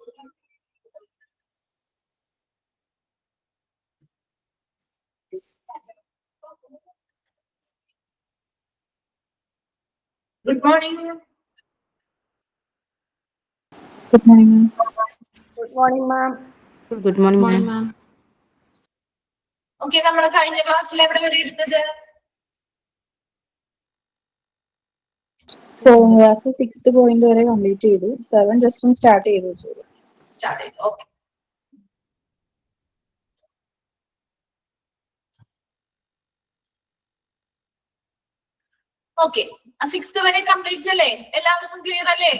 Good morning. Good morning, ma'am. Good morning, ma'am. Good morning, ma'am. Okay, നമ്മൾ കഴിഞ്ഞ ക്ലാസ്സിൽ എവിടെ വരെ എടുത്തത്? Formulas 6th point വരെ കംപ്ലീറ്റ് ചെയ്തു. 7 ജസ്റ്റ് ഒന്ന് സ്റ്റാർട്ട് ചെയ്തു. സ്റ്റാർട്ട് ചെയ്തു. ഓക്കെ. ഓക്കെ, 6th വരെ കംപ്ലീറ്റ് അല്ലേ? എല്ലാവർക്കും ക്ലിയർ അല്ലേ?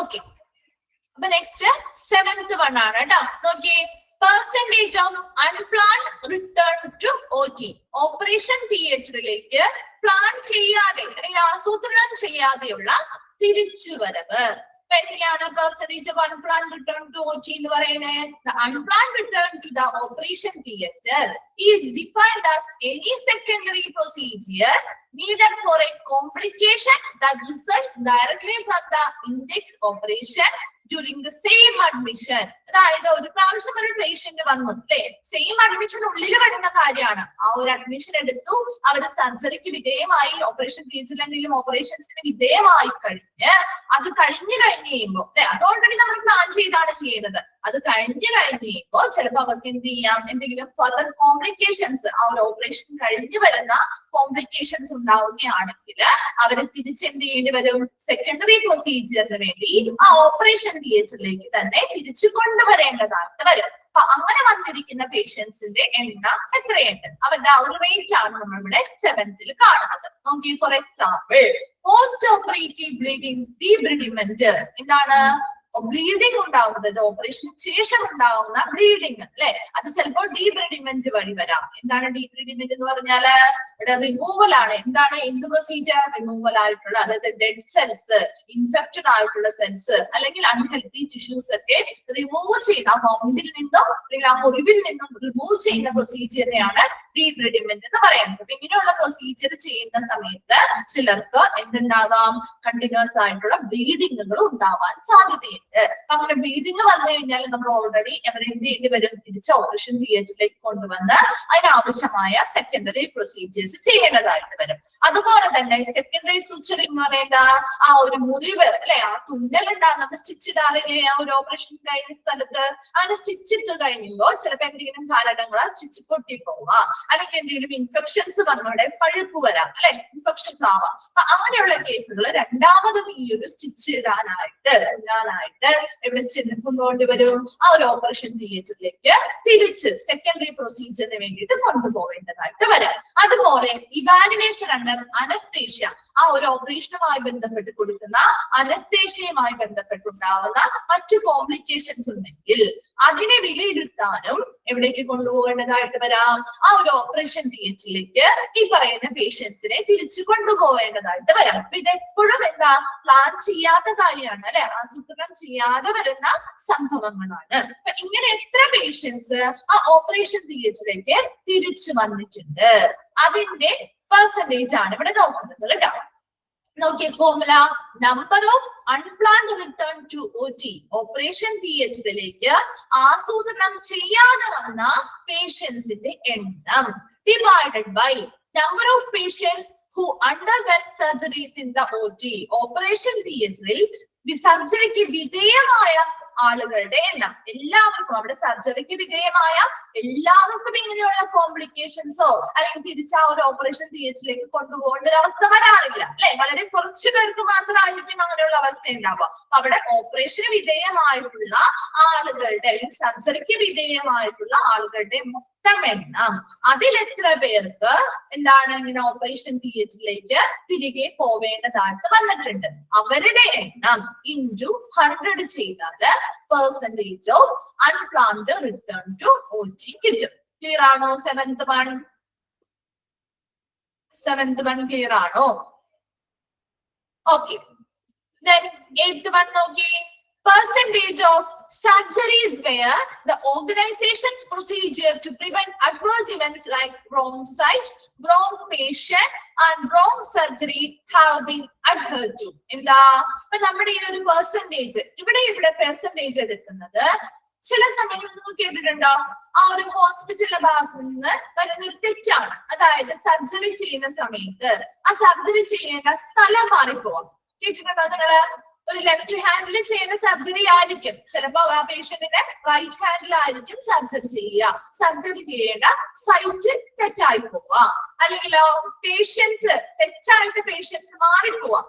ഓക്കെ, അപ്പൊ നെക്സ്റ്റ് 7th വൺ ആണ് കേട്ടോ. നോക്കിയേ, percentage of unplanned return to OT. Operation തിയേറ്ററിലേക്ക് പ്ലാൻ ചെയ്യാതെ അല്ലെങ്കിൽ ആസൂത്രണം ചെയ്യാതെയുള്ള തിരിച്ചുവരവ്. അപ്പൊ എങ്ങനെയാണ് percentage of unplanned return to OT എന്ന് പറയുന്നത്? The unplanned return to the operation theatre is defined as any secondary procedure needed for a complication that results directly from the index operation during the same admission. അതായത് ഒരു പ്രാവശ്യം ഒരു patient വന്നു അല്ലേ, same admission ഉള്ളിൽ വരുന്ന കാര്യമാണ്. ആ ഒരു അഡ്മിഷൻ എടുത്തു, അവര് സർജറിക്ക് വിധേയമായി, ഓപ്പറേഷൻ തിയേറ്ററിൽ എന്തെങ്കിലും ഓപ്പറേഷൻസിന് വിധേയമായി കഴിഞ്ഞ് അത് കഴിഞ്ഞു കഴിയുമ്പോ അല്ലെ, അത് ഓൾറെഡി നമ്മൾ പ്ലാൻ ചെയ്താണ് ചെയ്യുന്നത്. അത് കഴിഞ്ഞു കഴിയുമ്പോ ചിലപ്പോൾ അവർക്ക് എന്ത് ചെയ്യാം, എന്തെങ്കിലും ഫർദർ കോംപ്ലിക്കേഷൻസ്, ആ ഒരു ഓപ്പറേഷൻ കഴിഞ്ഞു വരുന്ന കോംപ്ലിക്കേഷൻസ് ഉണ്ടാവുകയാണെങ്കിൽ അവര് തിരിച്ചെന്ത് ചെയ്യേണ്ടി വരും? സെക്കൻഡറി പ്രൊസീജിയറിന് വേണ്ടി ആ ഓപ്പറേഷൻ തിയേറ്ററിലേക്ക് തന്നെ തിരിച്ചു കൊണ്ടുവരേണ്ടതായിട്ട് വരും. അപ്പൊ അങ്ങനെ വന്നിരിക്കുന്ന പേഷ്യൻസിന്റെ എണ്ണം എത്രയുണ്ട്, അവരുടെ ആ ഒരു റേറ്റ് ആണ് നമ്മൾ ഇവിടെ 7th കാണുന്നത്. നോക്കി, for example post operative bleeding debridement. എന്താണ് ബ്ലീഡിംഗ് ഉണ്ടാവുന്നത്? ഓപ്പറേഷന് ശേഷം ഉണ്ടാവുന്ന ബ്ലീഡിംഗ് അല്ലെ, അത് ചിലപ്പോൾ ഡീബ്രിഡിമെന്റ് വഴി വരാം. എന്താണ് ഡീബ്രിഡിമെന്റ് എന്ന് പറഞ്ഞാല്? ഇവിടെ റിമൂവൽ ആണ്. എന്താണ്, എന്ത് പ്രൊസീജിയർ? റിമൂവൽ ആയിട്ടുള്ള, അതായത് ഡെഡ് സെൽസ്, ഇൻഫെക്റ്റഡ് ആയിട്ടുള്ള സെൽസ് അല്ലെങ്കിൽ അൺഹെൽത്തി ടിഷ്യൂസ് ഒക്കെ റിമൂവ് ചെയ്യുന്ന, ആ വൗണ്ടിൽ നിന്നും അല്ലെങ്കിൽ ആ മുറിവിൽ നിന്നും റിമൂവ് ചെയ്യുന്ന പ്രൊസീജിയറിനെയാണ് ഡീബ്രിഡിമെന്റ് എന്ന് പറയുന്നത്. അപ്പൊ ഇങ്ങനെയുള്ള പ്രൊസീജിയർ ചെയ്യുന്ന സമയത്ത് ചിലർക്ക് എന്തുണ്ടാകാം? കണ്ടിന്യൂസ് ആയിട്ടുള്ള ബ്ലീഡിങ്ങുകൾ ഉണ്ടാവാൻ സാധ്യതയുണ്ട്. അങ്ങനെ ബ്ലീഡിങ് വന്നു കഴിഞ്ഞാൽ നമ്മൾ ഓൾറെഡി അവരെ എന്ത് ചെയ്യേണ്ടി വരും? തിരിച്ച് ഓപ്പറേഷൻ തിയേറ്ററിലേക്ക് കൊണ്ടുവന്ന് അതിനാവശ്യമായ സെക്കൻഡറി പ്രൊസീജിയേഴ്സ് ചെയ്യേണ്ടതായിട്ട് വരും. അതുപോലെ തന്നെ സെക്കൻഡറി സ്റ്റിച്ചിങ് എന്ന് പറയുന്നത് ആ ഒരു മുറിവ് അല്ലെ, ആ തുന്നൽ ഉണ്ടാകും. നമ്മൾ സ്റ്റിച്ച് ഇടാറില്ലേ ആ ഒരു ഓപ്പറേഷൻ കഴിഞ്ഞ സ്ഥലത്ത്? അങ്ങനെ സ്റ്റിച്ച് ഇട്ട് കഴിയുമ്പോൾ ചിലപ്പോൾ എന്തെങ്കിലും കാരണങ്ങളാൽ സ്റ്റിച്ച് പൊട്ടിപ്പോവുക, അല്ലെങ്കിൽ എന്തെങ്കിലും ഇൻഫെക്ഷൻസ് വന്നോടെ പഴുപ്പ് വരാം അല്ലെ, ഇൻഫെക്ഷൻസ് ആവാം. അപ്പൊ അങ്ങനെയുള്ള കേസുകൾ രണ്ടാമതും ഈ ഒരു സ്റ്റിച്ച് ഇടാനായിട്ട് ഇവിടെ കൊണ്ടുവരും, ആ ഒരു ഓപ്പറേഷൻ തിയേറ്ററിലേക്ക് തിരിച്ച് സെക്കൻഡറി പ്രൊസീജിയറിന് വേണ്ടിയിട്ട് കൊണ്ടുപോകേണ്ടതായിട്ട് വരാം. അതുപോലെ ഇവാലുവേഷൻ അണ്ടർ അനസ്തേഷ്യ, ആ ഒരു ഓപ്പറേഷനുമായി ബന്ധപ്പെട്ട് കൊടുക്കുന്ന അനസ്തേഷ്യയുമായി ബന്ധപ്പെട്ടുണ്ടാവുന്ന മറ്റു കോംപ്ലിക്കേഷൻസ് ഉണ്ടെങ്കിൽ അതിനെ വിലയിരുത്താനും എവിടേക്ക് കൊണ്ടുപോകേണ്ടതായിട്ട് വരാം? ആ ഒരു ഓപ്പറേഷൻ തിയേറ്ററിലേക്ക് ഈ പറയുന്ന പേഷ്യൻസിനെ തിരിച്ചു കൊണ്ടുപോകേണ്ടതായിട്ട് വരാം. അപ്പൊ ഇതെപ്പോഴും എന്താ, പ്ലാൻ ചെയ്യാത്ത കാര്യമാണ് അല്ലെ, ആസൂത്രണം ചെയ്യാതെ വരുന്ന സംഭവങ്ങളാണ്. അപ്പൊ ഇങ്ങനെ എത്ര പേഷ്യൻസ് ആ ഓപ്പറേഷൻ തിയേറ്ററിലേക്ക് തിരിച്ചു വന്നിട്ടുണ്ട്, അതിന്റെ പെർസെന്റേജ് ആണ് ഇവിടെ നോക്കുന്നത് കേട്ടോ. നോക്കിയ formula, number of unplanned return to OT, operation തിയേറ്ററിലേക്ക് ആസൂത്രണം ചെയ്യാതെ വന്ന പേഷ്യൻസിന്റെ എണ്ണം divided by number of patients who underwent surgeries in the OT, operation തിയേറ്ററിൽ സർജറിക്ക് വിധേയമായ ആളുകളുടെ എണ്ണം. എല്ലാവർക്കും അവിടെ സർജറിക്ക് വിധേയമായ എല്ലാവർക്കും ഇങ്ങനെയുള്ള കോംപ്ലിക്കേഷൻസോ അല്ലെങ്കിൽ തിരിച്ച് ആ ഒരു ഓപ്പറേഷൻ തിയേറ്ററിലേക്ക് കൊണ്ടുപോകേണ്ട ഒരു അവസ്ഥ വരാറില്ല അല്ലെ. വളരെ കുറച്ചു പേർക്ക് മാത്രമായിരിക്കും അങ്ങനെയുള്ള അവസ്ഥ ഉണ്ടാവുക. അവിടെ ഓപ്പറേഷന് വിധേയമായിട്ടുള്ള ആളുകളുടെ അല്ലെങ്കിൽ സർജറിക്ക് വിധേയമായിട്ടുള്ള ആളുകളുടെ മൊത്തം എണ്ണം, അതിലെത്ര പേർക്ക് എന്താണ് ഇങ്ങനെ ഓപ്പറേഷൻ തിയേറ്ററിലേക്ക് തിരികെ പോവേണ്ടതായിട്ട് വന്നിട്ടുണ്ട്, അവരുടെ എണ്ണം ഇൻറ്റു 100 ചെയ്താല് percentage of unplanned return to OT കിട്ടും. ക്ലിയർ ആണോ? 7th one ക്ലിയർ ആണോ? ഓക്കെ. Then 8th one നോക്കി, percentage of surgeries where the organization's procedure to prevent adverse events like wrong site, wrong patient, and wrong surgery have been adhered to. എന്താ ഇപ്പൊ നമ്മുടെ ഈ ഒരു percentage ഇവിടെ percentage എടുക്കുന്നത് ചില സമയം നിങ്ങൾ കേട്ടിട്ടുണ്ടോ ആ ഒരു ഹോസ്പിറ്റലിന്റെ ഭാഗത്ത് നിന്ന് വരുന്ന ഒരു തെറ്റാണ്. അതായത് സർജറി ചെയ്യുന്ന സമയത്ത് ആ സർജറി ചെയ്യേണ്ട സ്ഥലം മാറിപ്പോവാം. കേട്ടിട്ടുണ്ടോ നിങ്ങള്? ഒരു ലെഫ്റ്റ് ഹാൻഡിൽ ചെയ്യുന്ന സർജറി ആയിരിക്കും, ചിലപ്പോ ആ പേഷ്യന്റിന്റെ റൈറ്റ് ഹാൻഡിലായിരിക്കും സർജറി ചെയ്യേണ്ട സൈറ്റ് തെറ്റായി പോവാ. അല്ലെങ്കിലോ പേഷ്യൻസ് തെറ്റായിട്ട് പേഷ്യൻസ് മാറിപ്പോവാ.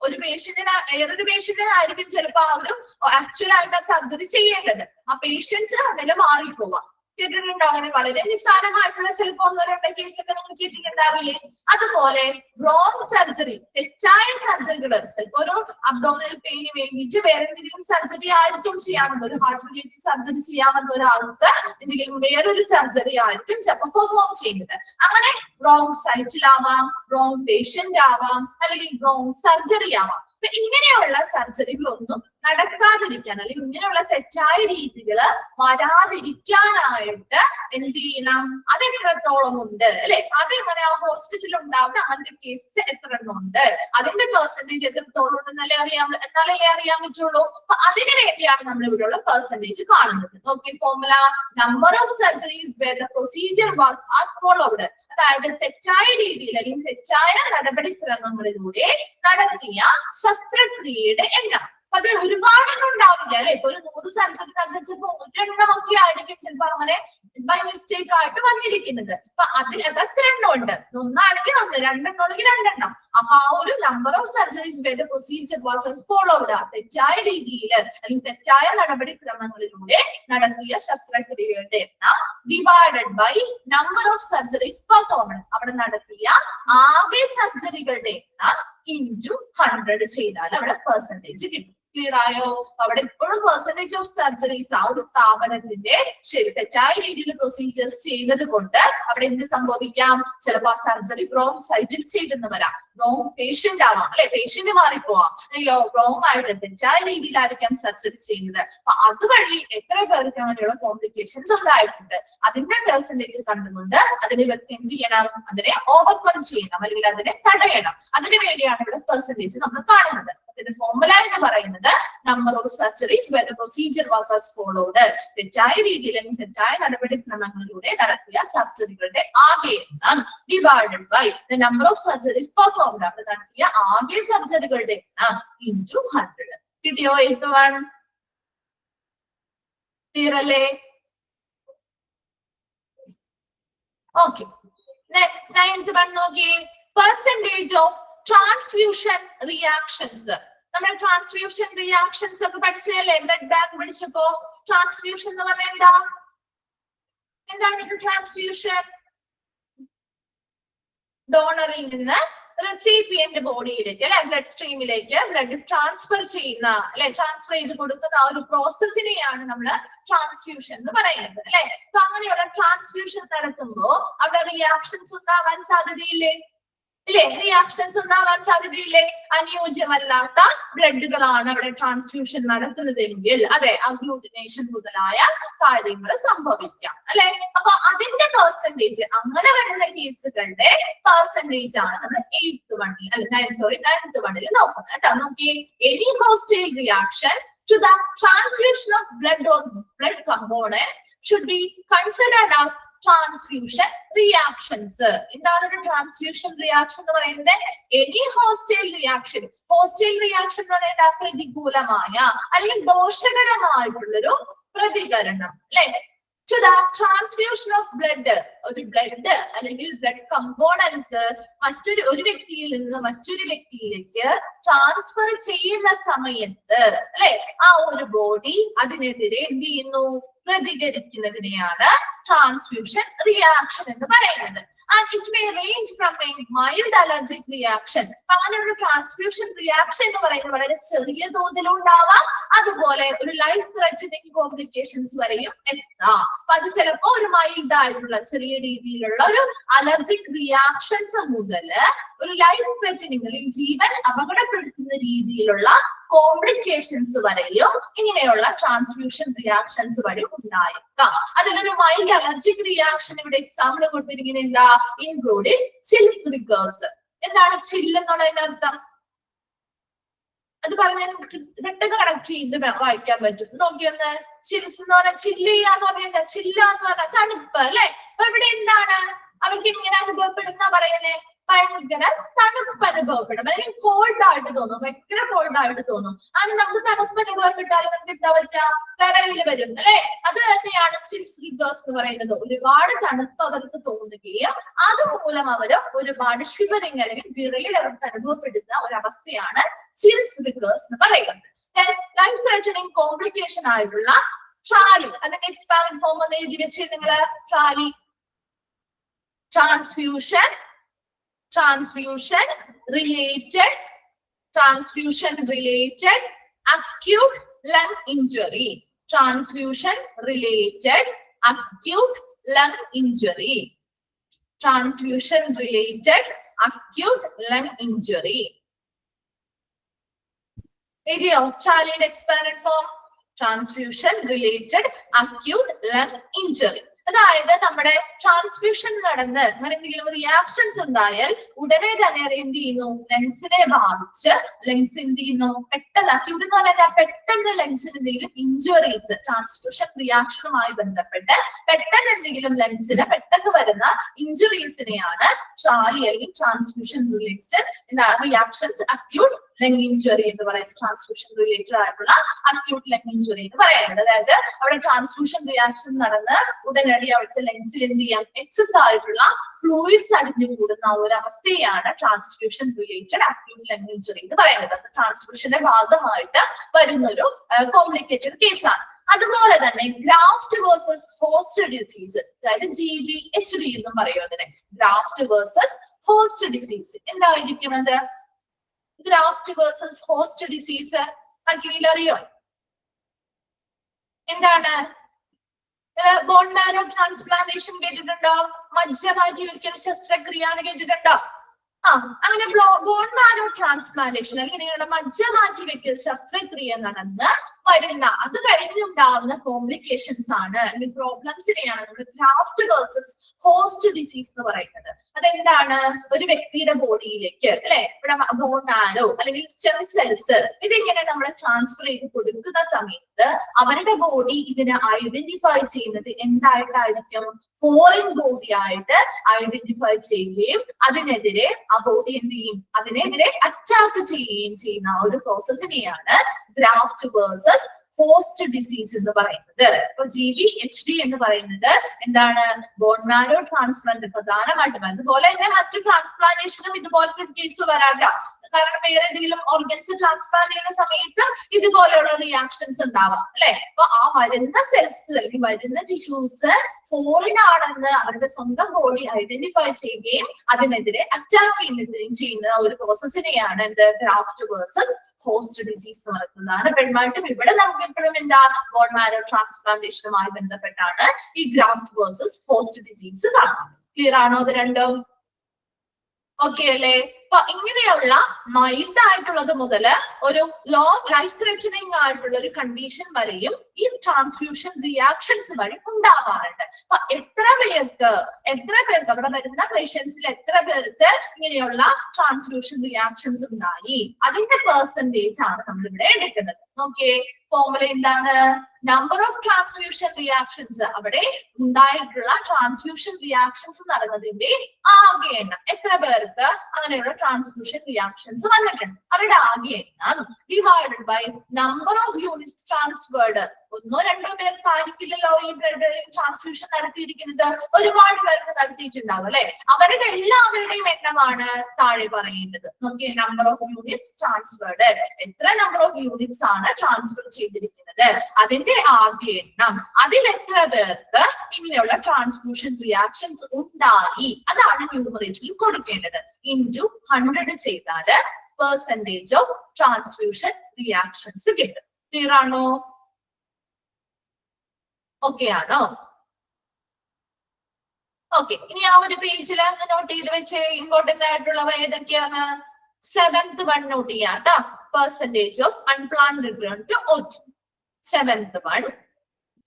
ഒരു പേഷ്യന്റിന് വേറൊരു പേഷ്യന്റിനായിരിക്കും ചിലപ്പോ ആ ഒരു ആക്ച്വൽ ആയിട്ട് സർജറി ചെയ്യേണ്ടത്, ആ പേഷ്യൻസ് അതിൽ മാറിപ്പോവാ. കേട്ടിട്ടുണ്ടോ? അങ്ങനെ വളരെ നിസ്സാരമായിട്ടുള്ള ചിലപ്പോ 1-2 കേസൊക്കെ നിങ്ങൾ കേട്ടിട്ടുണ്ടാവില്ലേ? അതുപോലെ റോങ് സർജറി, തെറ്റായ സർജറികൾ, ചിലപ്പോ ഒരു അബ്ഡോമിനൽ പെയിന് വേണ്ടിയിട്ട് വേറെ എന്തെങ്കിലും സർജറി ആയിരിക്കും ചെയ്യാമെന്ന്, ഒരു ഹാർട്ട് റിലേറ്റഡ് സർജറി ചെയ്യാമെന്ന ഒരാൾക്ക് എന്തെങ്കിലും വേറൊരു സർജറി ആയിരിക്കും ചിലപ്പോൾ പെർഫോം ചെയ്യുന്നത്. അങ്ങനെ റോങ് സൈറ്റിലാവാം, റോങ് പേഷ്യന്റ് ആവാം, അല്ലെങ്കിൽ റോങ് സർജറി ആവാം. അപ്പൊ ഇങ്ങനെയുള്ള സർജറികളൊന്നും നടക്കാതിരിക്കാൻ, അല്ലെങ്കിൽ ഇങ്ങനെയുള്ള തെറ്റായ രീതികൾ വരാതിരിക്കാനായിട്ട് എന്ത് ചെയ്യണം? അത് എത്രത്തോളം ഉണ്ട് അല്ലെ? അതെങ്ങനെ ആ ഹോസ്പിറ്റലിൽ ഉണ്ടാവുന്ന അങ്ങനത്തെ കേസസ് എത്ര എണ്ണം ഉണ്ട്, അതിന്റെ പെർസെന്റേജ് എത്രത്തോളം ഉണ്ടെന്നല്ലേ എന്നാലല്ലേ അറിയാൻ പറ്റുള്ളൂ. അപ്പൊ അതിനു വേണ്ടിയാണ് നമ്മൾ ഇവിടെയുള്ള പെർസെന്റേജ് കാണുന്നത്. നോക്കി formula: number of surgeries where the procedure was followed. അതായത് തെറ്റായ രീതിയിൽ അല്ലെങ്കിൽ തെറ്റായ നടപടിക്രമങ്ങളിലൂടെ നടത്തിയ ശസ്ത്രക്രിയയുടെ എണ്ണം. അത് ഒരുപാടൊന്നും ഉണ്ടാവില്ല അല്ലെ? ഇപ്പൊ ഒരു 100 സർജറി നടത്തിച്ചപ്പോ 1 ഒക്കെ ആയിരിക്കും ചിലപ്പോ അങ്ങനെ ബൈ മിസ്റ്റേക്ക് ആയിട്ട് വന്നിരിക്കുന്നത്. അപ്പൊ അതിൽ എത്ര എണ്ണം ഉണ്ട്? 1 ആണെങ്കിൽ 1, 2 ആണെങ്കിൽ 2. അപ്പൊ ആ ഒരു number of surgeries where the procedure was followed, തെറ്റായ രീതിയിൽ അല്ലെങ്കിൽ തെറ്റായ നടപടിക്രമങ്ങളിലൂടെ നടത്തിയ ശസ്ത്രക്രിയകളുടെ എണ്ണം divided by number of surgeries performed, അവിടെ നടത്തിയ ആകെ സർജറികളുടെ എണ്ണം ഇൻറ്റു 100 ചെയ്താൽ അവിടെ പെർസെന്റേജ് കിട്ടും. ക്ലിയർ ആയോ? അവിടെ ഇപ്പോഴും പെർസെന്റേജ് ഓഫ് സർജറീസ് ആ ഒരു സ്ഥാപനത്തിന്റെ തെറ്റായ രീതിയിൽ പ്രൊസീജിയേഴ്സ് ചെയ്തത് കൊണ്ട് അവിടെ എന്ത് സംഭവിക്കാം? ചിലപ്പോ ആ സർജറി റോങ് സൈറ്റിൽ ചെയ്തെന്ന് വരാം, റോങ് പേഷ്യന്റ് ആവാം അല്ലെ, പേഷ്യന്റ് മാറിപ്പോവാം, അല്ലയോ റോങ് ആയിട്ട് തെറ്റായ രീതിയിലായിരിക്കാം സർജറി ചെയ്യുന്നത്. അപ്പൊ അതുവഴി എത്ര പേർക്ക് അങ്ങനെയുള്ള കോംപ്ലിക്കേഷൻസ് ഉണ്ടായിട്ടുണ്ട്. അതിന്റെ പെർസെന്റേജ് കണ്ടുകൊണ്ട് അതിനെ ഇവർക്ക് എന്ത് ചെയ്യണം? അതിനെ ഓവർകം ചെയ്യണം, അല്ലെങ്കിൽ അതിനെ തടയണം. അതിനു വേണ്ടിയാണ് ഇവിടെ പെർസെന്റേജ് നമ്മൾ കാണുന്നത്. അതിന്റെ ഫോർമുല എന്ന് പറയുന്നത് number of surgeries where the procedure was as followed, തെറ്റായ രീതിയിൽ അല്ലെങ്കിൽ തെറ്റായ നടപടിക്രമങ്ങളിലൂടെ നടത്തിയ സർജറികളുടെ ആകെ എണ്ണം divided by the number of surgeries performed, അവിടെ നടത്തിയ ആകെ സർജറികളുടെ എണ്ണം ഇൻറ്റു 100. കിട്ടിയോ? 8th ക്ലിയർ അല്ലേ? ഓക്കെ, 9th നോക്കി. Percentage of transfusion reactions. നമ്മൾ ട്രാൻസ്ഫ്യൂഷൻ റിയാക്ഷൻസ് ഒക്കെ പഠിച്ചതല്ലേ? ബ്ലഡ് ബാങ്ക് പഠിച്ചപ്പോ ട്രാൻസ്ഫ്യൂഷൻ എന്ന് പറഞ്ഞാൽ എന്താണ് ട്രാൻസ്ഫ്യൂഷൻ? ഡോണറിൽ നിന്ന് റെസിപ്പിയന്റ് ബോഡിയിലേക്ക് അല്ലെ, ബ്ലഡ് സ്ട്രീമിലേക്ക് ബ്ലഡ് ട്രാൻസ്ഫർ ചെയ്യുന്ന അല്ലെ, ട്രാൻസ്ഫർ ചെയ്ത് കൊടുക്കുന്ന ആ ഒരു പ്രോസസ്സിനെയാണ് നമ്മൾ ട്രാൻസ്ഫ്യൂഷൻ എന്ന് പറയുന്നത് അല്ലെ. അപ്പൊ അങ്ങനെയുള്ള ട്രാൻസ്ഫ്യൂഷൻ നടത്തുമ്പോ അവിടെ റിയാക്ഷൻസ് ഉണ്ടാവാൻ സാധ്യതയില്ലേ? ഇല്ലേ? റിയാക്ഷൻസ് ഉണ്ടാവാൻ സാധ്യതയില്ലേ? അനുയോജ്യമല്ലാത്ത ബ്ലഡുകളാണ് അവിടെ ട്രാൻസ്ഫ്യൂഷൻ നടത്തുന്നതെങ്കിൽ അല്ലെ, അഗ്ലൂട്ടിനേഷൻ മുതലായ കാര്യങ്ങൾ സംഭവിക്കാം അല്ലെ. അപ്പൊ അതിന്റെ പെർസെന്റേജ്, അങ്ങനെ വരുന്ന കേസുകളുടെ പെർസെന്റേജ് ആണ് നമ്മൾ 9th വണ്ണിൽ നോക്കുന്നത് കേട്ടോ. നോക്കി, any hostile reaction to the transfusion of blood or blood components should be considered as transfusion reactions. എന്താണ് ഒരു ട്രാൻസ്ഫ്യൂഷൻ റിയാക്ഷൻ എന്ന് പറയുന്നത്? Any hostile reaction. Hostile reaction എന്ന് പറയുന്നത് പ്രതികൂലമായ അല്ലെങ്കിൽ ദോഷകരമായിട്ടുള്ളൊരു പ്രതികരണം അല്ലെ. To the transfusion of blood, ഒരു ബ്ലഡ് അല്ലെങ്കിൽ ബ്ലഡ് കമ്പോണൻസ് ഒരു വ്യക്തിയിൽ നിന്ന് മറ്റൊരു വ്യക്തിയിലേക്ക് ട്രാൻസ്ഫർ ചെയ്യുന്ന സമയത്ത് അല്ലെ, ആ ഒരു ബോഡി അതിനെതിരെ എന്ത് ചെയ്യുന്നു? പ്രതികരിക്കുന്നതിനെയാണ് ട്രാൻസ്ഫ്യൂഷൻ റിയാക്ഷൻ എന്ന് പറയുന്നത്. And it may range from a mild allergic reaction. അങ്ങനെയുള്ള ട്രാൻസ്ഫ്യൂഷൻ റിയാക്ഷൻ എന്ന് പറയുന്നത് വളരെ ചെറിയ തോതിലുണ്ടാവാം, അതുപോലെ ഒരു ലൈഫ് ത്രെറ്റനിങ് കോംപ്ലിക്കേഷൻസ് വരെയും എത്താം. അപ്പൊ അത് ചിലപ്പോ ഒരു മൈൽഡ് ആയിട്ടുള്ള ചെറിയ രീതിയിലുള്ള ഒരു അലർജിക് റിയാക്ഷൻസ് മുതൽ ഒരു ലൈഫ് ത്രെറ്റനിങ് അല്ലെങ്കിൽ ജീവൻ അപകടപ്പെടുത്തുന്ന രീതിയിലുള്ള കോംപ്ലിക്കേഷൻസ് വരെയും ഇങ്ങനെയുള്ള ട്രാൻസ്ഫ്യൂഷൻ റിയാക്ഷൻസ് വഴി ഉണ്ടായേക്കാം. അതിലൊരു മൈൽഡ് അലർജിക് റിയാക്ഷൻ ഇവിടെ എക്സാമ്പിൾ കൊടുത്തിരിക്കുന്നത് എന്താ? Including chills riggers. എന്താണ് ചില്ല് എന്നുള്ളതിനർത്ഥം? അത് പറഞ്ഞാൽ പെട്ടെന്ന് കണക്ട് ചെയ്ത് വായിക്കാൻ പറ്റും. നോക്കിയൊന്ന്, ചിൽസ് എന്ന് പറഞ്ഞാൽ ചില്ല് ചെയ്യാന്ന് പറഞ്ഞാൽ ചില്ല എന്ന് പറഞ്ഞാൽ തണുപ്പ് അല്ലെ. അപ്പൊ ഇവിടെ എന്താണ് അവർക്ക് ഇങ്ങനെ അനുഭവപ്പെടുന്ന പറയുന്നേ? ഭയങ്കര തണുപ്പ് അനുഭവപ്പെടും, അല്ലെങ്കിൽ കോൾഡ് ആയിട്ട് തോന്നും, ഭയങ്കര കോൾഡ് ആയിട്ട് തോന്നും. അങ്ങനെ നമുക്ക് തണുപ്പ് അനുഭവപ്പെട്ടാൽ നമുക്ക് എന്താ വെച്ചാ വിറയില് വരും അല്ലെ. അത് തന്നെയാണ് ചിൽസ് റിഗേഴ്സ് എന്ന് പറയുന്നത്. ഒരുപാട് തണുപ്പ് അവർക്ക് തോന്നുകയും അതുമൂലം അവര് ഒരുപാട് ഷിവറിങ് അല്ലെങ്കിൽ വിറയിൽ അവർക്ക് അനുഭവപ്പെടുന്ന ഒരവസ്ഥയാണ് ചിൽസ് റിഗേഴ്സ് എന്ന് പറയുന്നത്. ലൈഫ് ത്രെറ്റനിങ് കോംപ്ലിക്കേഷൻ ആയിട്ടുള്ള ട്രാലി, അതിന്റെ എക്സ്പാൻഡ് ഫോം ഒന്ന് എഴുതി വെച്ച് നിങ്ങള്. ട്രാലി, transfusion related acute lung injury. Transfusion related acute lung injury. Transfusion related acute lung injury. Ideo Charlie expanded form. Transfusion related acute lung injury. അതായത് നമ്മുടെ ട്രാൻസ്ഫ്യൂഷൻ നടന്ന് അങ്ങനെ എന്തെങ്കിലും റിയാക്ഷൻസ് ഉണ്ടായാൽ ഉടനെ തന്നെ എന്ത് ചെയ്യുന്നു? ലങ്സിനെ ബാധിച്ച് ലങ്സ് എന്ത് ചെയ്യുന്നു? പെട്ടെന്ന് അക്യൂട്ട് എന്ന് പറഞ്ഞാൽ പെട്ടെന്ന് ലങ്സിന് എന്തെങ്കിലും ഇഞ്ചുറീസ്, ട്രാൻസ്ഫ്യൂഷൻ റിയാക്ഷനുമായി ബന്ധപ്പെട്ട് പെട്ടെന്ന് എന്തെങ്കിലും ലങ്സിന് പെട്ടെന്ന് വരുന്ന ഇഞ്ചുറീസിനെയാണ് ട്രാലി അല്ലെങ്കിൽ transfusion related reactions acute lung injury എന്ന് പറയുന്നത്. ട്രാൻസ്ഫ്യൂഷൻ റിലേറ്റഡ് ആയിട്ടുള്ള അക്യൂട്ട് ലങ് ഇഞ്ചുറി എന്ന് പറയുന്നത്. അതായത് അവിടെ ട്രാൻസ്ഫ്യൂഷൻ റിയാക്ഷൻ നടന്ന് ഉടനടി അവിടുത്തെ ലങ്സിൽ എന്ത് ചെയ്യാം? എക്സസ് ആയിട്ടുള്ള ഫ്ലൂയിഡ്സ് അടിഞ്ഞു കൂടുന്ന ഒരു അവസ്ഥയാണ് transfusion related acute lung injury എന്ന് പറയുന്നത്. ട്രാൻസ്ഫ്യൂഷന്റെ ഭാഗമായിട്ട് വരുന്നൊരു കോംപ്ലിക്കേറ്റഡ് കേസാണ്. അതുപോലെ തന്നെ ഗ്രാഫ്റ്റ് വേഴ്സസ് ഹോസ്റ്റ് ഡിസീസ്, അതായത് GVHD എന്നും പറയും അതിനെ. ഗ്രാഫ്റ്റ് വേഴ്സസ് ഹോസ്റ്റ് ഡിസീസ് എന്തായിരിക്കും അത്? Graft versus host disease Akhil അറിയോ? എന്താണ്? ബോൺ മാരോ ട്രാൻസ്പ്ലാന്റേഷൻ കേട്ടിട്ടുണ്ടോ? മജ്ജ മാറ്റിവെക്കൽ ശസ്ത്രക്രിയ എന്ന് കേട്ടിട്ടുണ്ടോ? അങ്ങനെ ബോൺ മാരോ ട്രാൻസ്പ്ലാന്റേഷൻ അല്ലെങ്കിൽ മജ്ജ മാറ്റിവെക്കൽ ശസ്ത്രക്രിയ നടന്ന് വരുന്ന അത് കഴിഞ്ഞുണ്ടാവുന്ന കോംപ്ലിക്കേഷൻസ് ആണ് അല്ലെങ്കിൽ പ്രോബ്ലംസിനെയാണ് നമ്മൾ ഗ്രാഫ്റ്റ് വേഴ്സസ് ഹോസ്റ്റ് ഡിസീസ് എന്ന് പറയുന്നത്. അതെന്താണ്? ഒരു വ്യക്തിയുടെ ബോഡിയിലേക്ക് അല്ലെ ഇവിടെ ബോൺ മാരോ അല്ലെങ്കിൽ സ്റ്റെം സെൽസ് ഇതിങ്ങനെ നമ്മൾ ട്രാൻസ്ഫർ ചെയ്ത് കൊടുക്കുന്ന സമയത്ത് അവരുടെ ബോഡി ഇതിനെ ഐഡന്റിഫൈ ചെയ്യുന്നത് എന്തായിട്ടായിരിക്കും? ഫോറിൻ ബോഡി ആയിട്ട് ഐഡന്റിഫൈ ചെയ്യുകയും അതിനെതിരെ ആ ബോഡി എന്ത് ചെയ്യും? അതിനെതിരെ അറ്റാക്ക് ചെയ്യുകയും ചെയ്യുന്ന ആ ഒരു പ്രോസസ്സിനെയാണ് ഗ്രാഫ്റ്റ് വേഴ്സസ് ഹോസ്റ്റ് ഡിസീസ് എന്ന് പറയുന്നത്. അപ്പൊ GVHD എന്ന് പറയുന്നത് എന്താണ്? ബോൺ മാരോ ട്രാൻസ്പ്ലാന്റ് പ്രധാനമായിട്ടും. അതുപോലെ തന്നെ മറ്റു ട്രാൻസ്പ്ലാന്റേഷനും ഇതുപോലത്തെ കേസ് വരാം. കാരണം വേറെ ഏതെങ്കിലും ഓർഗൻസ് ട്രാൻസ്പ്ലാന്റ് ചെയ്യുന്ന സമയത്ത് ഇതുപോലെയുള്ള റിയാക്ഷൻസ് ഉണ്ടാവാം അല്ലെ. അപ്പൊ ആ വരുന്ന സെൽസ് അല്ലെങ്കിൽ വരുന്ന ടിഷ്യൂസ് ഫോറിൻ ആണെന്ന് അവരുടെ സ്വന്തം ബോഡി ഐഡന്റിഫൈ ചെയ്യുകയും അതിനെതിരെ അറ്റാക്ക് ചെയ്യുന്ന ഒരു പ്രോസസ്സിനെയാണ് എന്ത്? ഗ്രാഫ്റ്റ് വേഴ്സസ് ഹോസ്റ്റ് ഡിസീസ് എന്ന് പറയുന്നത്. പ്രധാനപ്പെട്ടും ഇവിടെ നമുക്ക് എപ്പോഴും എന്താ? ബോൺ മാരോ ട്രാൻസ്പ്ലാന്റേഷനുമായി ബന്ധപ്പെട്ടാണ് ഈ ഗ്രാഫ്റ്റ് വേഴ്സസ് ഹോസ്റ്റ് ഡിസീസ് കാണുന്നത്. ക്ലിയർ ആണോ അത് രണ്ടും? ഓക്കെ അല്ലേ? അപ്പൊ ഇങ്ങനെയുള്ള മൈൽഡ് ആയിട്ടുള്ളത് മുതൽ ഒരു ലോങ് ലൈഫ് ത്രെറ്റനിങ് ആയിട്ടുള്ള ഒരു കണ്ടീഷൻ വരെയും ഈ ട്രാൻസ്ഫ്യൂഷൻ റിയാക്ഷൻസ് വഴി ഉണ്ടാവാറുണ്ട്. അപ്പൊ എത്ര പേർക്ക് അവിടെ വരുന്ന പേഷ്യൻസിൽ എത്ര പേർക്ക് ഇങ്ങനെയുള്ള ട്രാൻസ്ഫ്യൂഷൻ റിയാക്ഷൻസ് ഉണ്ടായി അതിന്റെ പെർസെന്റേജ് ആണ് നമ്മൾ ഇവിടെ എടുക്കുന്നത്. നോക്കിയേ, ഫോർമുല എന്താണ്? നമ്പർ ഓഫ് ട്രാൻസ്ഫ്യൂഷൻ റിയാക്ഷൻസ്, അവിടെ ഉണ്ടായിട്ടുള്ള ട്രാൻസ്ഫ്യൂഷൻ റിയാക്ഷൻസ് നടന്നതിന്റെ ആകെ എണ്ണം. എത്ര പേർക്ക് അങ്ങനെയുള്ള ട്രാൻസ്ഫ്യൂഷൻ റിയാക്ഷൻസ് വന്നിട്ടുണ്ട് അവരുടെ ആകെ എണ്ണം divided by number of units transferred. ഒന്നോ രണ്ടോ പേർക്ക് ആയിരിക്കില്ലല്ലോ ഈ ബ്ലഡ് ട്രാൻസ്ഫ്യൂഷൻ നടത്തിയിരിക്കുന്നത്, ഒരുപാട് പേർക്ക് നടത്തിയിട്ടുണ്ടാവും അല്ലെ. അവരുടെ എല്ലാവരുടെയും എണ്ണമാണ് താഴെ പറയേണ്ടത്. നോക്കിയേ, നമ്പർ ഓഫ് യൂണിറ്റ്സ് ട്രാൻസ്ഫേർഡ്, എത്ര നമ്പർ ഓഫ് യൂണിറ്റ്സ് ആണ് ട്രാൻസ്ഫർ ചെയ്തിരിക്കുന്നത്, അതിന്റെ ആകെ എണ്ണം, അതിൽ എത്ര പേർക്ക് ഇങ്ങനെയുള്ള ട്രാൻസ്ഫ്യൂഷൻ റിയാക്ഷൻസ് ഉണ്ടായി, അതാണ് ന്യൂമറേറ്ററിൽ കൊടുക്കേണ്ടത്. ഇൻറ്റു 100 ചെയ്താല് പെർസെന്റേജ് ഓഫ് ട്രാൻസ്ഫ്യൂഷൻ റിയാക്ഷൻസ് കിട്ടും. ക്ലിയർ ആണോ? ഓക്കെ ആണോ? ഓക്കെ, ഇനി ആ ഒരു പേജിൽ നോട്ട് ചെയ്ത് വെച്ച് ഇമ്പോർട്ടന്റ് ആയിട്ടുള്ളവ ഏതൊക്കെയാണ്? 7th one നോട്ട് ചെയ്യാം കേട്ടോ. Percentage of unplanned return to OT, 7th one.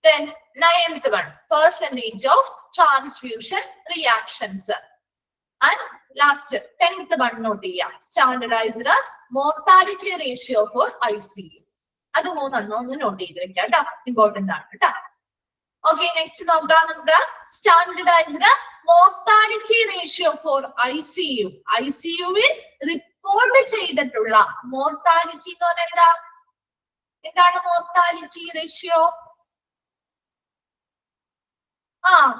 Then 9th one, percentage of transfusion reactions. And last 10th one note ചെയ്യാം, standardized mortality ratio for ICU. അത് മൂന്നെണ്ണം ഒന്ന് നോട്ട് ചെയ്ത് വെക്കാം കേട്ടോ, ഇമ്പോർട്ടന്റ് ആണ് കേട്ടോ. ഓക്കെ, നെക്സ്റ്റ് നോക്കാം നമുക്ക്. Standardized mortality ratio for ICU. ICUവിൽ റിപ്പോർട്ട് ചെയ്തിട്ടുള്ള മോർട്ടാലിറ്റി എന്ന് പറഞ്ഞാൽ എന്താണ് മോർട്ടാലിറ്റി റേഷ്യോ?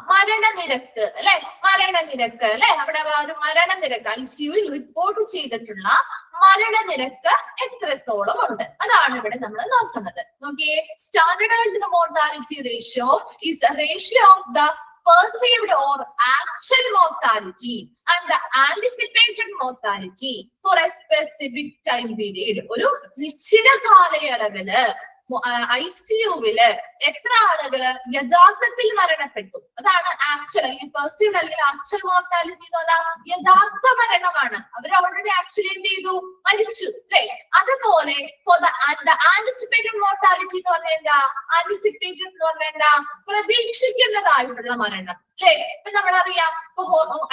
മരണനിരക്ക് അല്ലെ, മരണനിരക്ക് അല്ലെ. അവിടെ ഒരു മരണനിരക്ക് ICUവിൽ റിപ്പോർട്ട് ചെയ്തിട്ടുള്ള മരണനിരക്ക് എത്രത്തോളം ഉണ്ട്, അതാണ് ഇവിടെ നമ്മൾ നോക്കുന്നത്. നോക്കിയേ, standardised mortality ratio is the ratio of the perceived or actual mortality and the anticipated mortality for a specific time period. ഒരു നിശ്ചിത കാലയളവില് ICUവില് എത്ര ആളുകള് യഥാർത്ഥത്തിൽ മരണപ്പെട്ടു, അതാണ് ആക്ച്വൽ അല്ലെങ്കിൽ പെർസീവ്ഡ് അല്ലെങ്കിൽ ആക്ച്വൽ മോർട്ടാലിറ്റി എന്ന് പറഞ്ഞാൽ യഥാർത്ഥ മരണമാണ്. അവർ ഓൾറെഡി ആക്ച്വലി എന്ത് ചെയ്തു, മരിച്ചു അല്ലെ. അതുപോലെ ഫോർ ദ ആന്റിസിപ്പേറ്റഡ് മോർട്ടാലിറ്റി എന്ന് പറഞ്ഞാൽ എന്താ? ആന്റിസിപ്പേറ്റഡ് എന്ന് പറഞ്ഞാൽ എന്താ? പ്രതീക്ഷിക്കുന്നതായിട്ടുള്ള മരണം അല്ലെ. ഇപ്പൊ നമ്മളറിയാം, ഇപ്പൊ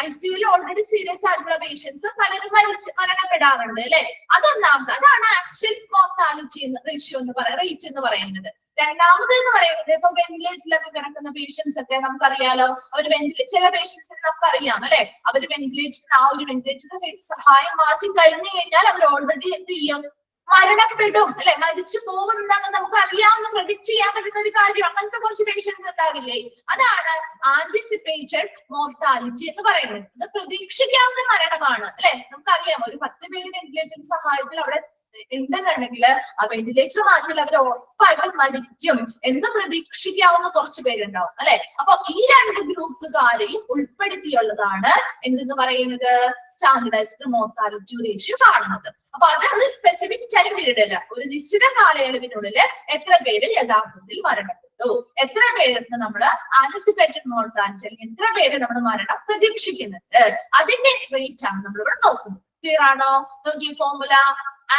ICUവിൽ ഓൾറെഡി സീരിയസ് ആയിട്ടുള്ള പേഷ്യൻസ് പലരും മരണപ്പെടാറുണ്ട് അല്ലെ. അതൊന്നാമത്, അതാണ് ആക്ച്വൽ മോർട്ടാലിറ്റി റേഷ്യോ എന്ന് റേറ്റ് എന്ന് പറയുന്നത്. രണ്ടാമത് എന്ന് പറയുന്നത്, ഇപ്പൊ വെന്റിലേറ്ററിലൊക്കെ കിടക്കുന്ന പേഷ്യൻസ് ഒക്കെ നമുക്കറിയാലോ, അവർ ചില പേഷ്യൻസിന് നമുക്കറിയാം അല്ലെ, അവര് വെന്റിലേറ്ററിന് ആ ഒരു വെന്റിലേറ്ററിന്റെ സഹായം മാറ്റി കഴിഞ്ഞു കഴിഞ്ഞാൽ അവർ ഓൾറെഡി എന്ത് ചെയ്യും, മരണപ്പെടും അല്ലെ, മരിച്ചു പോകുന്നതാണ് നമുക്ക് അറിയാവുന്ന പ്രെഡിക്റ്റ് ചെയ്യാൻ പറ്റുന്ന ഒരു കാര്യം. അങ്ങനത്തെ കുറച്ച് പേഷ്യൻസ് ഉണ്ടാവില്ലേ, അതാണ് ആന്റിസിപ്പേറ്റഡ് മോർട്ടാലിറ്റി എന്ന് പറയുന്നത്. അത് പ്രതീക്ഷിക്കാവുന്ന മരണമാണ് അല്ലെ. നമുക്കറിയാം, ഒരു 10 പേര് വെന്റിലേറ്റർ സഹായത്തിൽ അവിടെ ഉണ്ടെന്നുണ്ടെങ്കിൽ ആ വെന്റിലേറ്റർ മാറ്റിയാൽ അവർ ഉറപ്പായിട്ടും മരിക്കും എന്ന് പ്രതീക്ഷിക്കാവുന്ന കുറച്ച് പേരുണ്ടാവും അല്ലെ. അപ്പൊ ഈ രണ്ട് ഗ്രൂപ്പുകാരെയും ഉൾപ്പെടുത്തിയുള്ളതാണ് എന്തെന്ന് പറയുന്നത്, സ്റ്റാൻഡർഡൈസ്ഡ് മോർട്ടാലിറ്റി റേഷ്യോ കാണുന്നത്. അപ്പൊ അത് ഒരു സ്പെസിഫിക് ടൈം പീരീഡ് അല്ല, ഒരു നിശ്ചിത കാലയളവിനുള്ളിൽ എത്ര പേര് യഥാർത്ഥത്തിൽ മരണപ്പെട്ടു, എത്ര പേർക്ക് നമ്മൾ ആന്റിസിപ്പേറ്റഡ് മോർട്ടാലിറ്റി അല്ലെങ്കിൽ എത്ര പേര് നമ്മൾ മരണം പ്രതീക്ഷിക്കുന്നുണ്ട്, അതിന്റെ റേറ്റ് ആണ് നമ്മൾ ഇവിടെ നോക്കുന്നത്. ക്ലിയർ ആണോ? നോക്കി formula.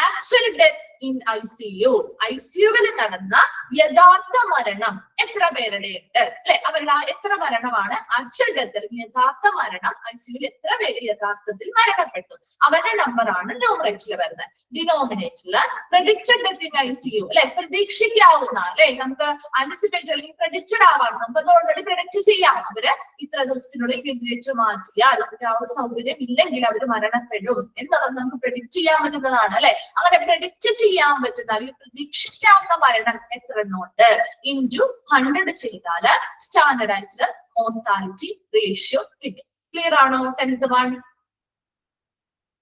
Actual death in ICU, ICUവിൽ നടന്ന യഥാർത്ഥ മരണം എത്ര പേരുടെ ഉണ്ട് അല്ലെ. അവരുടെ എത്ര മരണമാണ് ആക്ച്വൽ ഡെത്ത് അല്ലെങ്കിൽ യഥാർത്ഥ മരണം, ICUവിൽ എത്ര പേര് യഥാർത്ഥത്തിൽ മരണപ്പെട്ടു, അവരുടെ നമ്പർ ആണ് ന്യൂമറേറ്ററിൽ വരുന്നത്. ഡിനോമിനേറ്ററിൽ പ്രഡിക്റ്റഡ് ഡെത്ത് ഇൻ ICU അല്ലെ, പ്രതീക്ഷിക്കാവുന്ന അല്ലെ, നമുക്ക് ആന്റിസിപ്പേറ്റ് അല്ലെങ്കിൽ പ്രഡിക്റ്റഡ് ആവാം, നമുക്കത് ഓൾറെഡി പ്രഡിക്റ്റ് ചെയ്യാം. അവര് ഇത്ര ദിവസത്തിനുള്ളിൽ വെന്റിലേറ്റർ മാറ്റിയാൽ അവർക്ക് ആ ഒരു സൗകര്യം ഇല്ലെങ്കിൽ അവർ മരണപ്പെടും എന്നുള്ളത് നമുക്ക് പ്രഡിക്റ്റ് ചെയ്യാൻ പറ്റുന്നതാണ് അല്ലെ. അങ്ങനെ പ്രഡിക്റ്റ് ചെയ്യാൻ പറ്റുന്ന അല്ലെങ്കിൽ പ്രതീക്ഷിക്കാവുന്ന മരണം എത്ര എണ്ണമുണ്ട് ഇൻറ്റു 100 ചെയ്താല് സ്റ്റാൻഡർഡൈസ്ഡ് മോർട്ടാലിറ്റി റേഷ്യോ കിട്ടും. ക്ലിയർ ആണോ? 10th one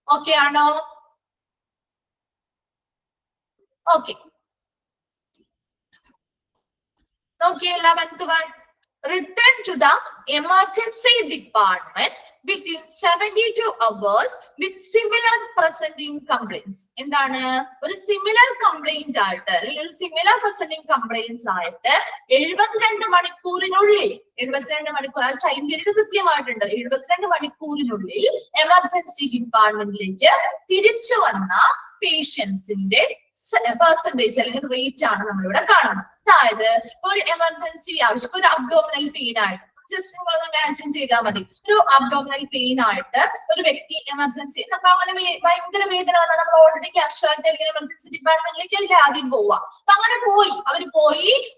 ഓക്കെ ആണോ? ഓക്കെ, നോക്കിയേ 11th one. Return to the emergency department within 72 hours with similar presenting complaints. എന്താണ്? ഒരു സിമിലർ കംപ്ലൈന്റ് ആയിട്ട് അല്ലെങ്കിൽ ഒരു സിമിലർ പ്രസന്റിംഗ് കംപ്ലൈന്റ്സ് ആയിട്ട് 72 മണിക്കൂറിനുള്ളിൽ, 72 മണിക്കൂർ ആ ടൈം പീരീഡ് കൃത്യമായിട്ടുണ്ട്, 72 മണിക്കൂറിനുള്ളിൽ എമർജൻസി ഡിപ്പാർട്ട്മെന്റിലേക്ക് തിരിച്ചു വന്ന പേഷ്യൻസിന്റെ പെർസെന്റേജ് അല്ലെങ്കിൽ റേറ്റ് ആണ് നമ്മളിവിടെ കാണുന്നത്. അതായത് ഒരു എമർജൻസി ആവശ്യം, ഒരു അബ്ഡോമിനൽ പെയിൻ ആയിട്ട്, ജസ്റ്റ് നിങ്ങളൊന്ന് ഇമാജിൻ ചെയ്താൽ മതി, ഒരു അബ്ഡോമിനൽ പെയിൻ ആയിട്ട് ഒരു വ്യക്തി എമർജൻസി, നമുക്ക് അങ്ങനെ ഭയങ്കര വേദന വന്നാൽ നമ്മൾ ഓൾറെഡി കാഷ്വാലിറ്റി അല്ലെങ്കിൽ എമർജൻസി ഡിപ്പാർട്ട്മെന്റിലേക്ക് അല്ലേ ആദ്യം പോവുക. അപ്പൊ അങ്ങനെ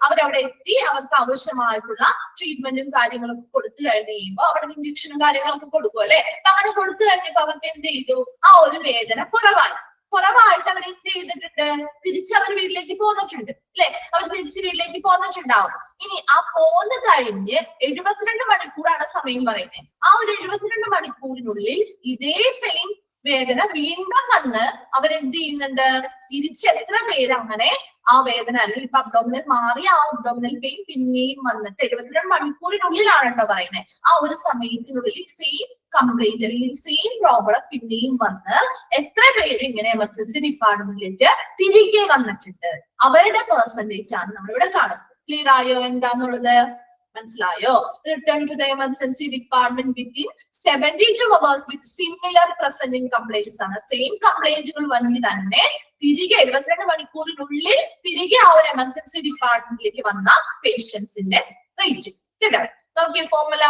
അവരവിടെ എത്തി, അവർക്ക് ആവശ്യമായിട്ടുള്ള ട്രീറ്റ്മെന്റും കാര്യങ്ങളും കൊടുത്തു കഴിയുമ്പോൾ അവിടെ ഇഞ്ചക്ഷനും കാര്യങ്ങളൊക്കെ കൊടുക്കും അല്ലെ. അപ്പൊ അങ്ങനെ കൊടുത്തു കഴിഞ്ഞപ്പോ അവർക്ക് എന്ത് ചെയ്തു, ആ ഒരു വേദന കുറവായിട്ട് അവർ എന്ത് ചെയ്തിട്ടുണ്ട്, തിരിച്ചവർ വീട്ടിലേക്ക് പോന്നിട്ടുണ്ട് അല്ലെ, അവർ തിരിച്ച് വീട്ടിലേക്ക് പോന്നിട്ടുണ്ടാവും. ഇനി ആ പോന്ന് കഴിഞ്ഞ് 72 മണിക്കൂറാണ് സമയം പറയുന്നത്. ആ ഒരു 72 മണിക്കൂറിനുള്ളിൽ ഇതേ സെയിം വേദന വീണ്ടും വന്ന് അവരെന്ത് ചെയ്യുന്നുണ്ട്, തിരിച്ചെത്ര പേര് അങ്ങനെ ആ വേദന അല്ലെങ്കിൽ ഇപ്പൊ അബ്ഡോമിനൽ മാറി ആ അബ്ഡോമിനൽ പെയിൻ പിന്നെയും വന്നിട്ട് 72 മണിക്കൂറിനുള്ളിലാണ് കേട്ടോ പറയുന്നത്. ആ ഒരു സമയത്തിനുള്ളിൽ സെയിം കംപ്ലൈന്റ് അല്ലെങ്കിൽ സെയിം പ്രോബ്ലം പിന്നെയും വന്ന് എത്ര പേര് ഇങ്ങനെ എമർജൻസി ഡിപ്പാർട്ട്മെന്റിലേക്ക് തിരികെ വന്നിട്ടുണ്ട്, അവരുടെ പെർസെന്റേജ് ആണ് നമ്മളിവിടെ കാണുന്നത്. ക്ലിയർ ആയോ എന്താന്നുള്ളത്? മനസ്സിലായോ? Return to the emergency department within 72 hours with similar presenting complaints ആണ്. സെയിം കംപ്ലൈന്റുകൾ വന്നി തന്നെ തിരികെ 72 മണിക്കൂറിനുള്ളിൽ തിരികെ ആ ഒരു എമർജൻസി ഡിപ്പാർട്ട്മെന്റിലേക്ക് വന്ന പേഷ്യൻസിന്റെ റേറ്റ്. കേട്ടോ? നോക്കിയ formula,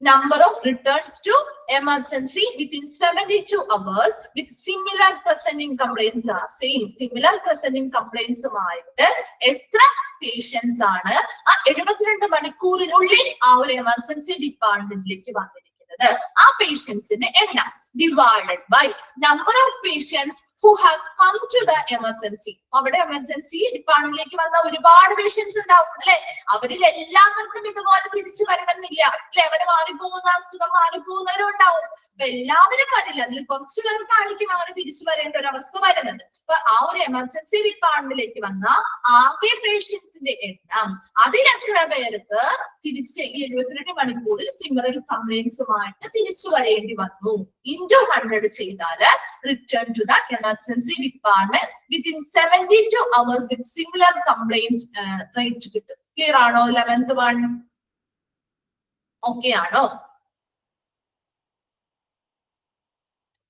number of returns to emergency within 72 hours with similar presenting complaints are same similar presenting complaints ആയിട്ട് എത്ര പേഷ്യൻസ് ആണ് ആ 72 മണിക്കൂറിനുള്ളിൽ ആ ഒരു എമർജൻസി ഡിപ്പാർട്ട്മെന്റിലേക്ക് വന്നിരിക്കുന്നത്, ആ പേഷ്യൻസിന്റെ എണ്ണം divided by number of patients who have come to the emergency. അവിടെ എമർജൻസി ഡിപ്പാർട്ട്മെന്റിലേക്ക് വന്ന ഒരുപാട് പേഷ്യൻസ് ഉണ്ടാവും അല്ലെ, അവരിൽ എല്ലാവർക്കും ഇതുപോലെ തിരിച്ചു വരണമെന്നില്ല അല്ലെ, അവര് മാറിപ്പോകുന്ന അസുഖം മാറിപ്പോകുന്നവരും ഉണ്ടാവും. അപ്പൊ എല്ലാവരും വരില്ല, അതിൽ കുറച്ചു പേർക്കായിരിക്കും അവർ തിരിച്ചു വരേണ്ട ഒരു അവസ്ഥ വരുന്നത്. അപ്പൊ ആ ഒരു എമർജൻസി ഡിപ്പാർട്ട്മെന്റിലേക്ക് വന്ന ആകെ പേഷ്യൻസിന്റെ എണ്ണം, അതിലെത്ര പേർക്ക് തിരിച്ച് ഈ 72 മണിക്കൂറിൽ സിമിലർ കംപ്ലൈന്റ്സുമായിട്ട് തിരിച്ചു വരേണ്ടി വന്നു into 100 ചെയ്താല് return to the emergency department within 72 hours with similar complaint rate കിട്ടും. ക്ലിയർ ആണോ? 11th one ഓക്കെ ആണോ?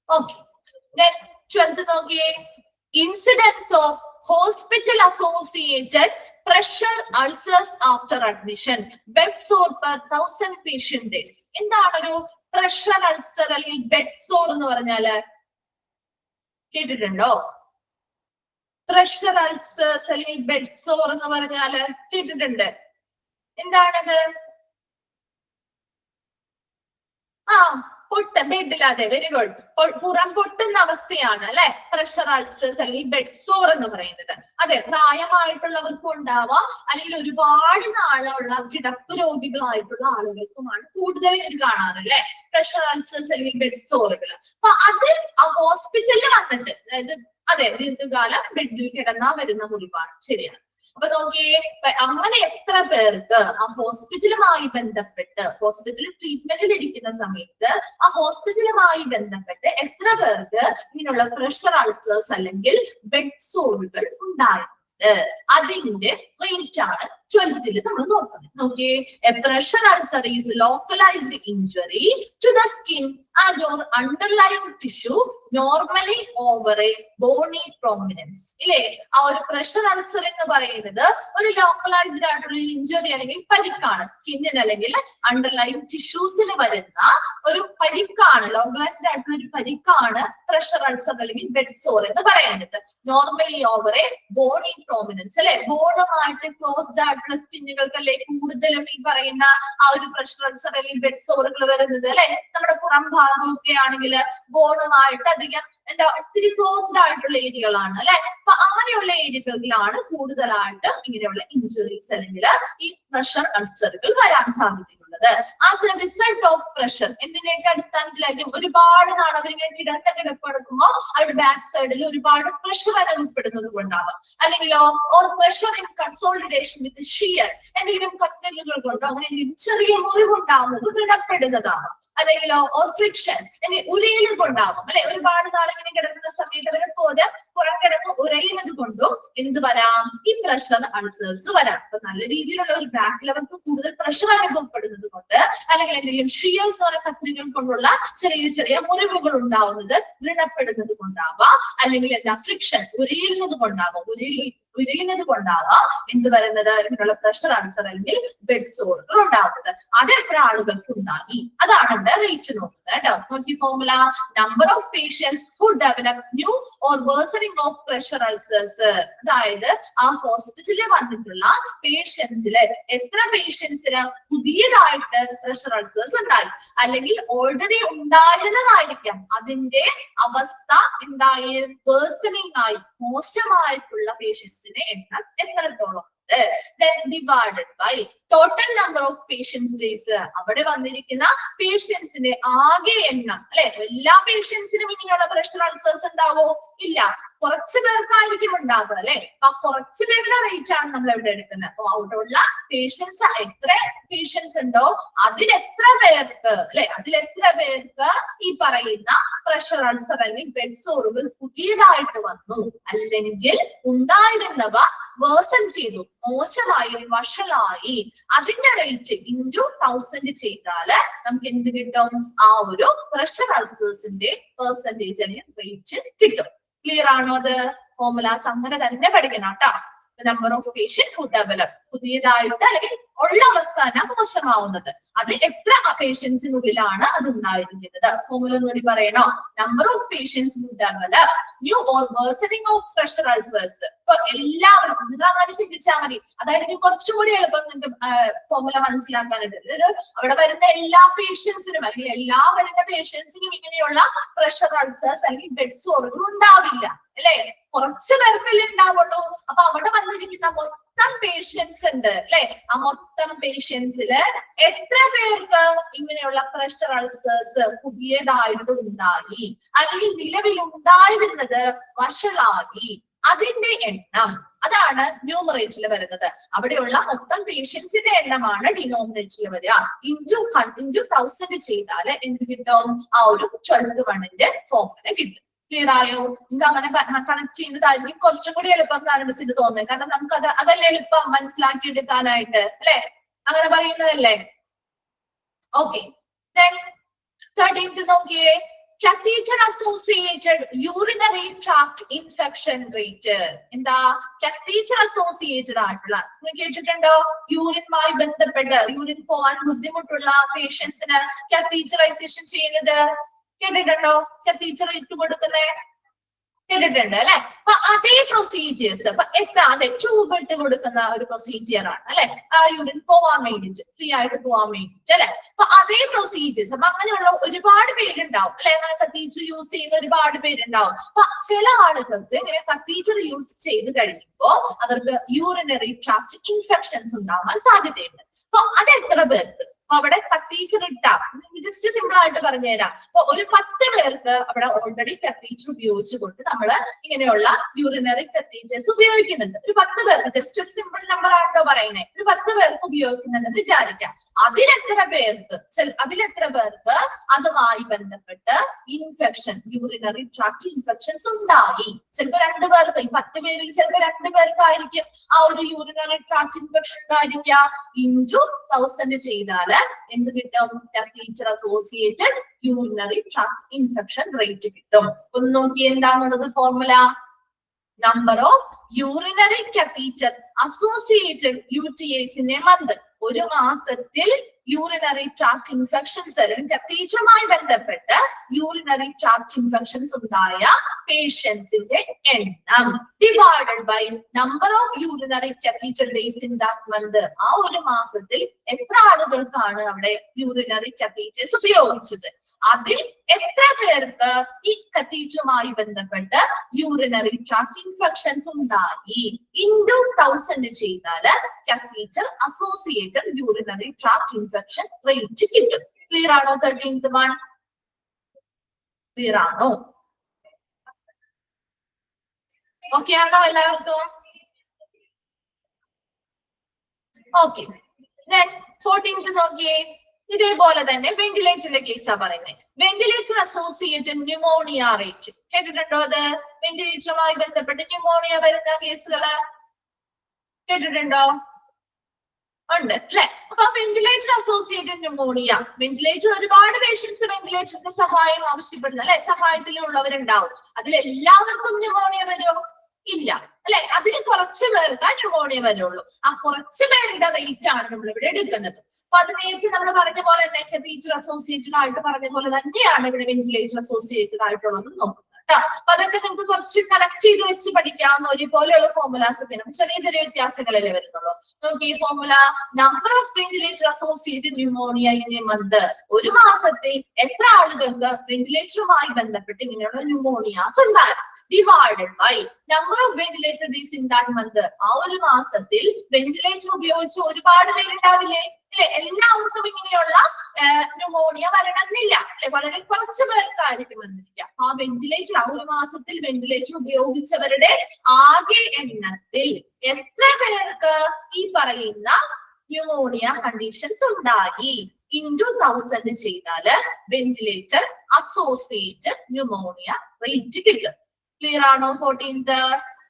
ഓക്കെ. then 12th നോക്കിയേ, incidents of hospital associated pressure ulcers after admission, bed sore per 1000 patient days. എന്താണ് ഒരു pressure ulcer അല്ലെങ്കിൽ bed sore എന്ന് പറഞ്ഞാല്? കേട്ടിട്ടുണ്ടോ? പ്രഷർ അൾസേഴ്സ് അല്ലെങ്കിൽ ബെഡ് സോർ എന്ന് പറഞ്ഞാല് കേട്ടിട്ടുണ്ട്. എന്താണത്? ആ പൊട്ട്, ബെഡില്ലാതെ, വെരി ഗുഡ്, പുറം പൊട്ടുന്ന അവസ്ഥയാണ് അല്ലെ പ്രഷർ അൾസേഴ്സ് അല്ലെങ്കിൽ ബെഡ് സോർ എന്ന് പറയുന്നത്. അതെ, പ്രായമായിട്ടുള്ളവർക്കും ഉണ്ടാവാം, അല്ലെങ്കിൽ ഒരുപാട് നാളുള്ള കിടപ്പ് രോഗികളായിട്ടുള്ള ആളുകൾക്കുമാണ് കൂടുതൽ ഇത് കാണാറ് അല്ലെ, പ്രഷർ അൾസേഴ്സ് അല്ലെങ്കിൽ ബെഡ് സോറുകൾ. അപ്പൊ അത് ആ ഹോസ്പിറ്റലിൽ വന്നിട്ട്, അതായത് അതെ ദീർഘകാലം ബെഡിൽ കിടന്നാ വരുന്ന മുറിവാണ്. ശരിയാണ്. അപ്പൊ നോക്കിയേ, അങ്ങനെ എത്ര പേർക്ക് ആ ഹോസ്പിറ്റലുമായി ബന്ധപ്പെട്ട്, ഹോസ്പിറ്റലിൽ ട്രീറ്റ്മെന്റിൽ ഇരിക്കുന്ന സമയത്ത് ആ ഹോസ്പിറ്റലുമായി ബന്ധപ്പെട്ട് എത്ര പേർക്ക് ഇങ്ങനെയുള്ള പ്രഷർ അൾസേഴ്സ് അല്ലെങ്കിൽ ബെഡ് സോറുകൾ ഉണ്ടായിരുന്നു, അതിന്റെ റേറ്റ് ആണ് 12th നമ്മൾ നോക്കുന്നത്. നോക്കിയേ, a pressure ulcer is localised injury to the skin and or underlying tissue normally over a bony prominence. ഇല്ലേ, ആ ഒരു പ്രഷർ അൾസർ എന്ന് പറയുന്നത് ഒരു ലോക്കലൈസ്ഡ് ആയിട്ടുള്ള ഇഞ്ചുറി അല്ലെങ്കിൽ പരിക്കാണ്, സ്കിന്നിന് അല്ലെങ്കിൽ അണ്ടർലൈങ് ടിഷ്യൂസിന് വരുന്ന ഒരു പരിക്കാണ്, ലോക്കലൈസ്ഡ് ആയിട്ടുള്ള ഒരു പരിക്കാണ് പ്രഷർ അൾസർ അല്ലെങ്കിൽ ബെഡ് സോർ എന്ന് പറയുന്നത്. Normally over a bony prominence അല്ലെ, ബോണുമായിട്ട് ക്ലോസ്ഡ് ആയിട്ടുള്ള സ്കിന്നുകൾക്കല്ലേ കൂടുതലും ഈ പറയുന്ന ആ ഒരു പ്രഷർ അൾസർ അല്ലെങ്കിൽ ബെഡ് സോറുകൾ വരുന്നത് അല്ലെ. നമ്മുടെ പുറം ഭാഗമൊക്കെ ആണെങ്കിൽ ബോണുമായിട്ട് അധികം എന്താ ഇത്തിരി ക്ലോസ്ഡ് ആയിട്ടുള്ള ഏരിയകളാണ് അല്ലെ. അപ്പൊ അങ്ങനെയുള്ള ഏരിയകളിലാണ് കൂടുതലായിട്ട് ഇങ്ങനെയുള്ള ഇഞ്ചുറീസ് അല്ലെങ്കിൽ ഈ പ്രഷർ അൾസറുകൾ വരാൻ സാധ്യതയുള്ളത്. As A result of pressure, എന്തിനൊക്കെ അടിസ്ഥാനത്തിലായിരിക്കും, ഒരുപാട് നാൾ അവരിങ്ങനെ കിടപ്പെടുക്കുമ്പോൾ അവരുടെ ബാക്ക് സൈഡിൽ ഒരുപാട് പ്രഷർ അനുഭവപ്പെടുന്നത് കൊണ്ടാവാം, അല്ലെങ്കിലോ or pressure in consolidation with shear, എന്തെങ്കിലും കത്തലുകൾ കൊണ്ടോ അങ്ങനെ ചെറിയ മുറിവുണ്ടാവുന്നത് ദൃഢപ്പെടുന്നതാവാം, അല്ലെങ്കിലോ ഓർ ഫ്രിക്ഷൻ ഉരയിൽ കൊണ്ടാവാം അല്ലെ. ഒരുപാട് നാളിങ്ങനെ കിടക്കുന്ന സമയത്ത് അവരെ പോലെ പുറം കിടന്ന് ഉരയുന്നത് കൊണ്ടും എന്ത് വരാം, ഈ പ്രഷർ അൾസേഴ്സ് വരാം. അപ്പൊ നല്ല രീതിയിലുള്ള ഒരു ബാക്കിൽ അവർക്ക് കൂടുതൽ പ്രഷർ അനുഭവപ്പെടുന്നത് കൊണ്ട്, അല്ലെങ്കിൽ എന്തെങ്കിലും ഷിയേഴ്സ് എന്ന് പറയുന്ന കത്രികൾ കൊണ്ടുള്ള ചെറിയ ചെറിയ മുറിവുകൾ ഉണ്ടാവുന്നത് ദൃഢപ്പെടുന്നത് കൊണ്ടാവാം, അല്ലെങ്കിൽ എന്താ ഫ്രിക്ഷൻ ഉരയുന്നത് കൊണ്ടാവാം, ഉരയിൽ വിരിയുന്നത് കൊണ്ടാവാം എന്ത് വരുന്നത്, ഇങ്ങനെയുള്ള പ്രഷർ അൾസർ അല്ലെങ്കിൽ ബെഡ് സോറുകൾ ഉണ്ടാകുന്നത്. അത് എത്ര ആളുകൾക്ക് ഉണ്ടായി, അതാണ് ഇവിടെ റേറ്റ് നോക്കുന്നത് കേട്ടോ. നോക്കി formula, number of patients who develop new or worsening of pressure ulcers. അതായത് ആ ഹോസ്പിറ്റലിൽ വന്നിട്ടുള്ള പേഷ്യൻസില് എത്ര പേഷ്യൻസിന് പുതിയതായിട്ട് പ്രഷർ അൾസേഴ്സ് ഉണ്ടായി, അല്ലെങ്കിൽ ഓൾറെഡി ഉണ്ടായിരുന്നതായിരിക്കാം, അതിന്റെ അവസ്ഥ എന്തായി വേഴ്സണിംഗ് ആയി മോശമായിട്ടുള്ള പേഷ്യൻസിന്റെ എണ്ണം എത്രത്തോളം, then divided by total number of patients days. അവിടെ വന്നിരിക്കുന്ന പേഷ്യൻസിന്റെ ആകെ എണ്ണം അല്ലെ. എല്ലാ പേഷ്യൻസിനും ഇങ്ങനെയുള്ള പ്രഷർ അൾസേഴ്സ് ഉണ്ടാവോ? ഇല്ല, കുറച്ചു പേർക്കായിരിക്കും ഉണ്ടാകുക അല്ലെ. അപ്പൊ കുറച്ചു പേരുടെ റേറ്റ് ആണ് നമ്മൾ ഇവിടെ എടുക്കുന്നത്. അപ്പൊ അവിടെയുള്ള പേഷ്യൻസ് എത്ര പേഷ്യൻസ് ഉണ്ടോ അതിലെത്ര പേർക്ക് അല്ലെ, അതിലെത്ര പേർക്ക് ഈ പറയുന്ന പ്രഷർ അൾസർ അല്ലെങ്കിൽ ബെഡ് സോറുകൾ പുതിയതായിട്ട് വന്നു, അല്ലെങ്കിൽ ഉണ്ടായിരുന്നവ വേഴ്സൺ ചെയ്തു, മോശമായി വഷളായി, അതിന്റെ റേറ്റ് ഇൻറ്റു 1000 ചെയ്താല് നമുക്ക് എന്ത് കിട്ടും? ആ ഒരു പ്രഷർ അൾസേഴ്സിന്റെ പെർസെന്റേജ് അല്ലെങ്കിൽ റേറ്റ് കിട്ടും. ക്ലിയർ ആണോ? അത് ഫോർമുലാസ് അങ്ങനെ തന്നെ പഠിക്കണം കേട്ടോ. Number of patient who develop, പുതിയതായിട്ട് അല്ലെങ്കിൽ ഉള്ള അവസ്ഥ മോശമാവുന്നത്, അത് എത്ര പേഷ്യൻസിനുള്ളിലാണ് അത് ഉണ്ടായിരിക്കുന്നത്. ഫോർമുല ഒന്നുകൂടി പറയണോ? Number of patients who develop new or worsening of pressure ulcers. ഇപ്പൊ എല്ലാവരും നിങ്ങൾ അങ്ങനെ ചിന്തിച്ചാൽ മതി, അതായത് കുറച്ചും കൂടി എളുപ്പം നിങ്ങൾക്ക് ഫോർമുല മനസ്സിലാക്കാനുണ്ട്. അതായത് അവിടെ വരുന്ന എല്ലാ പേഷ്യൻസിനും അല്ലെങ്കിൽ എല്ലാ വരുന്ന പേഷ്യൻസിനും ഇങ്ങനെയുള്ള പ്രഷർ അൾസേഴ്സ് അല്ലെങ്കിൽ ബെഡ് സോറുകൾ ഉണ്ടാവില്ല അല്ലെ, കുറച്ച് പേർക്കല്ലേ ഉണ്ടാവുള്ളൂ. അപ്പൊ അവിടെ വന്നിരിക്കുന്ന മൊത്തം പേഷ്യൻസ് ഉണ്ട് അല്ലെ, ആ മൊത്തം പേഷ്യൻസില് എത്ര പേർക്ക് ഇങ്ങനെയുള്ള പ്രഷർ അൾസേഴ്സ് പുതിയതായിട്ട് ഉണ്ടായി, അല്ലെങ്കിൽ നിലവിൽ ഉണ്ടായിരുന്നത് വഷളായി, അതിന്റെ എണ്ണം, അതാണ് ന്യൂമറേറ്ററിൽ വരുന്നത്. അവിടെയുള്ള മൊത്തം പേഷ്യൻസിന്റെ എണ്ണമാണ് ഡിനോമിനേറ്ററിൽ വരിക. ഇൻറ്റു 1000 ചെയ്താൽ എന്ത് കിട്ടും? ആ ഒരു 12 ഫോർമുല കിട്ടും. ക്ലിയർ ആയോ? നിങ്ങൾക്ക് അങ്ങനെ കണക്ട് ചെയ്യുന്നതായിരിക്കും കുറച്ചും കൂടി എളുപ്പം എന്നാണ് മിസ്സിന് തോന്നുന്നത്. കാരണം നമുക്ക് അതല്ലേ എളുപ്പം മനസ്സിലാക്കി എടുക്കാനായിട്ട് അല്ലെ, അങ്ങനെ പറയുന്നതല്ലേ. ഓക്കെ, 13th നോക്കിയേ, catheter associated urinary tract infection rate. എന്താ catheter associated ആയിട്ടുള്ള, കേട്ടിട്ടുണ്ടോ? യൂറിനുമായി ബന്ധപ്പെട്ട് യൂറിൻ പോവാൻ ബുദ്ധിമുട്ടുള്ള പേഷ്യൻസിന് catheterization ചെയ്യുന്നത് കേട്ടിട്ടുണ്ടോ? catheter ഇട്ട് കൊടുക്കുന്നേ കേട്ടിട്ടുണ്ട് അല്ലെ. അപ്പൊ അതേ പ്രൊസീജിയേഴ്സ് അപ്പൊ അതെ ട്യൂബ് ഇട്ട് കൊടുക്കുന്ന ഒരു പ്രൊസീജിയർ ആണ് അല്ലെ, ആ യൂറിൻ പോവാൻ വേണ്ടിട്ട്, ഫ്രീ ആയിട്ട് പോവാൻ വേണ്ടിട്ട് അല്ലെ. അപ്പൊ അതേ പ്രൊസീജിയേഴ്സ്, അപ്പൊ അങ്ങനെയുള്ള ഒരുപാട് പേരുണ്ടാവും അല്ലെ, അങ്ങനെ കത്തീറ്റർ യൂസ് ചെയ്യുന്ന ഒരുപാട് പേരുണ്ടാവും. അപ്പൊ ചില ആളുകൾക്ക് ഇങ്ങനെ കത്തീറ്റർ യൂസ് ചെയ്ത് കഴിയുമ്പോ അവർക്ക് യൂറിനറി ട്രാക്ട് ഇൻഫെക്ഷൻസ് ഉണ്ടാവാൻ സാധ്യതയുണ്ട്. അപ്പൊ അത് എത്ര പേർക്ക് അവിടെ കത്തീറ്റർ ഇട്ടാ, ജസ്റ്റ് സിമ്പിൾ ആയിട്ട് പറഞ്ഞുതരാം. അപ്പൊ ഒരു 10 പേർക്ക് അവിടെ ഓൾറെഡി കത്തീറ്റർ ഉപയോഗിച്ചുകൊണ്ട് നമ്മള് ഇങ്ങനെയുള്ള യൂറിനറി കത്തീറ്റേഴ്സ് ഉപയോഗിക്കുന്നുണ്ട്. ഒരു 10 പേർക്ക്, ജസ്റ്റ് ഒരു സിമ്പിൾ നമ്പർ ആണോ പറയുന്നത്, ഒരു 10 പേർക്ക് ഉപയോഗിക്കുന്നുണ്ടെന്ന് വിചാരിക്കാം. അതിലെത്ര പേർക്ക് അതുമായി ബന്ധപ്പെട്ട് ഇൻഫെക്ഷൻ, യൂറിനറി ട്രാക്ട് ഇൻഫെക്ഷൻസ് ഉണ്ടായി? ചിലപ്പോ 2 പേർക്ക്, ഈ 10 പേരിൽ ചിലപ്പോ 2 പേർക്കായിരിക്കും ആ ഒരു യൂറിനറി ട്രാക്ട് ഇൻഫെക്ഷൻ ഉണ്ടായിരിക്കുക. ഇൻറ്റു 1000 ചെയ്താല് എന്ത് കിട്ടും? catheter associated urinary tract infection rate കിട്ടും. ഒന്ന് നോക്കി എന്താണുള്ളത് formula. Number of urinary catheter associated UTIs in a month. ഒരു മാസത്തിൽ യൂറിനറി ട്രാക്ട് ഇൻഫെക്ഷൻസ് അല്ലെങ്കിൽ കത്തീറ്ററുമായി ബന്ധപ്പെട്ട് യൂറിനറി ട്രാക്ട് ഇൻഫെക്ഷൻസ് ഉണ്ടായ പേഷ്യൻസിന്റെ എണ്ണം divided by number of urinary catheter days in that month. ആ ഒരു മാസത്തിൽ എത്ര ആളുകൾക്കാണ് അവിടെ യൂറിനറി catheters ഉപയോഗിച്ചത്, അതിൽ എത്ര പേർക്ക് ഈ കത്തീറ്ററുമായി ബന്ധപ്പെട്ട് യൂറിനറി ട്രാക്ട് ഇൻഫെക്ഷൻസ് ഉണ്ടായി? ഇൻറ്റു 1000 ചെയ്താൽ catheter associated urinary tract infection rate കിട്ടും. ക്ലിയർ ആണോ? 13th one ക്ലിയർ ആണോ? ഓക്കെ ആണോ എല്ലാവർക്കും? ഓക്കെ, 14th നോക്കിയേ. ഇതേപോലെ തന്നെ വെന്റിലേറ്ററിന്റെ കേസാ പറയുന്നത്. വെന്റിലേറ്റർ അസോസിയേറ്റഡ് ന്യൂമോണിയ റേറ്റ് കേട്ടിട്ടുണ്ടോ? അത് വെന്റിലേറ്ററുമായി ബന്ധപ്പെട്ട് ന്യൂമോണിയ വരുന്ന കേസുകള് കേട്ടിട്ടുണ്ടോ? ഉണ്ട് അല്ലെ. അപ്പൊ വെന്റിലേറ്റർ അസോസിയേറ്റഡ് ന്യൂമോണിയ, വെന്റിലേറ്റർ ഒരുപാട് പേഷ്യൻസ് വെന്റിലേറ്ററിന്റെ സഹായം ആവശ്യപ്പെടുന്നു അല്ലെ, സഹായത്തിലുള്ളവരുണ്ടാവും. അതിലെല്ലാവർക്കും ന്യൂമോണിയ വരുമോ? ഇല്ല അല്ലെ. അതിന് കുറച്ച് പേർക്ക് ന്യൂമോണിയ വരുള്ളൂ. ആ കുറച്ച് പേരുടെ റേറ്റ് ആണ് നമ്മൾ ഇവിടെ എടുക്കുന്നത്. അപ്പൊ അത് നേരത്തെ നമ്മൾ പറഞ്ഞ പോലെ തന്നെ കത്തീറ്റർ അസോസിയേറ്റഡ് ആയിട്ട് പറഞ്ഞ പോലെ തന്നെയാണ് ഇവിടെ വെന്റിലേറ്റർ അസോസിയേറ്റഡ് ആയിട്ടുള്ളത് നോക്കുന്നത് കേട്ടോ. അപ്പൊ അതൊക്കെ നിങ്ങൾക്ക് കുറച്ച് കണക്ട് ചെയ്ത് വെച്ച് പഠിക്കാവുന്ന ഒരുപോലെയുള്ള ഫോർമുലാസ് ഒക്കെ ചെറിയ ചെറിയ വ്യത്യാസങ്ങളല്ലേ വരുന്നുള്ളൂ. നമുക്ക് ഈ formula number of ventilator associated pneumonia in a month, ഒരു മാസത്തിൽ എത്ര ആളുകൾക്ക് വെന്റിലേറ്ററുമായി ബന്ധപ്പെട്ട് ഇങ്ങനെയുള്ള ന്യൂമോണിയാസ് ഉണ്ടാകും, divided by number of ventilator days in that month. ആ ഒരു മാസത്തിൽ വെന്റിലേറ്റർ ഉപയോഗിച്ച് ഒരുപാട് പേരുണ്ടാവില്ലേ അല്ലെ. എല്ലാവർക്കും ഇങ്ങനെയുള്ള ന്യൂമോണിയ വരണമെന്നില്ല അല്ലെ, വളരെ കുറച്ച് പേർക്കായിരിക്കും വന്നിരിക്കുക. ആ വെന്റിലേറ്റർ, ആ ഒരു മാസത്തിൽ വെന്റിലേറ്റർ ഉപയോഗിച്ചവരുടെ ആകെ എണ്ണത്തിൽ എത്ര പേർക്ക് ഈ പറയുന്ന ന്യൂമോണിയ കണ്ടീഷൻസ് ഉണ്ടായി ഇൻറ്റു 1000 ചെയ്താല് വെന്റിലേറ്റർ അസോസിയേറ്റഡ് ന്യൂമോണിയ റേറ്റ് കിട്ടും. ക്ലിയർ ആണോ? 14th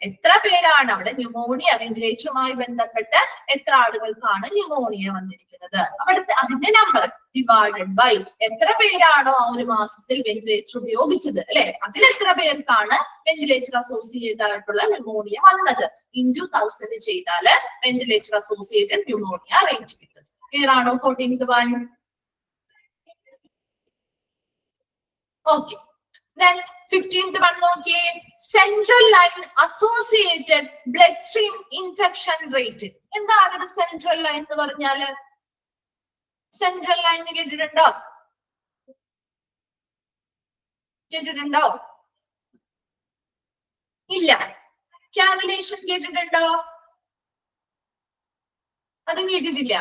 എത്ര പേരാണ് അവിടെ ന്യൂമോണിയ, വെന്റിലേറ്ററുമായി ബന്ധപ്പെട്ട് എത്ര ആളുകൾക്കാണ് ന്യൂമോണിയ വന്നിരിക്കുന്നത്, അവിടുത്തെ അതിന്റെ നമ്പർ ഡിവൈഡഡ് ബൈ എത്ര പേരാണോ ആ ഒരു മാസത്തിൽ വെന്റിലേറ്റർ ഉപയോഗിച്ചത് അല്ലെ, അതിലെത്ര പേർക്കാണ് വെന്റിലേറ്റർ അസോസിയേറ്റഡ് ആയിട്ടുള്ള ന്യൂമോണിയ വന്നത് ഇൻറ്റു 1000 ചെയ്താല് വെന്റിലേറ്റർ അസോസിയേറ്റഡ് ന്യൂമോണിയ റേറ്റ് കിട്ടും. ക്ലിയർ ആണോ? 14th one. Okay. Then 15th one നോക്കിയേ, central line associated blood stream infection rate. എന്താണ് ഇത് സെൻട്രൽ ലൈൻ എന്ന് പറഞ്ഞാല്? സെൻട്രൽ ലൈൻ കേട്ടിട്ടുണ്ടോ? കേട്ടിട്ടുണ്ടോ? ഇല്ല. കാവിലേഷൻ കേട്ടിട്ടുണ്ടോ? അത് കേട്ടിട്ടില്ല.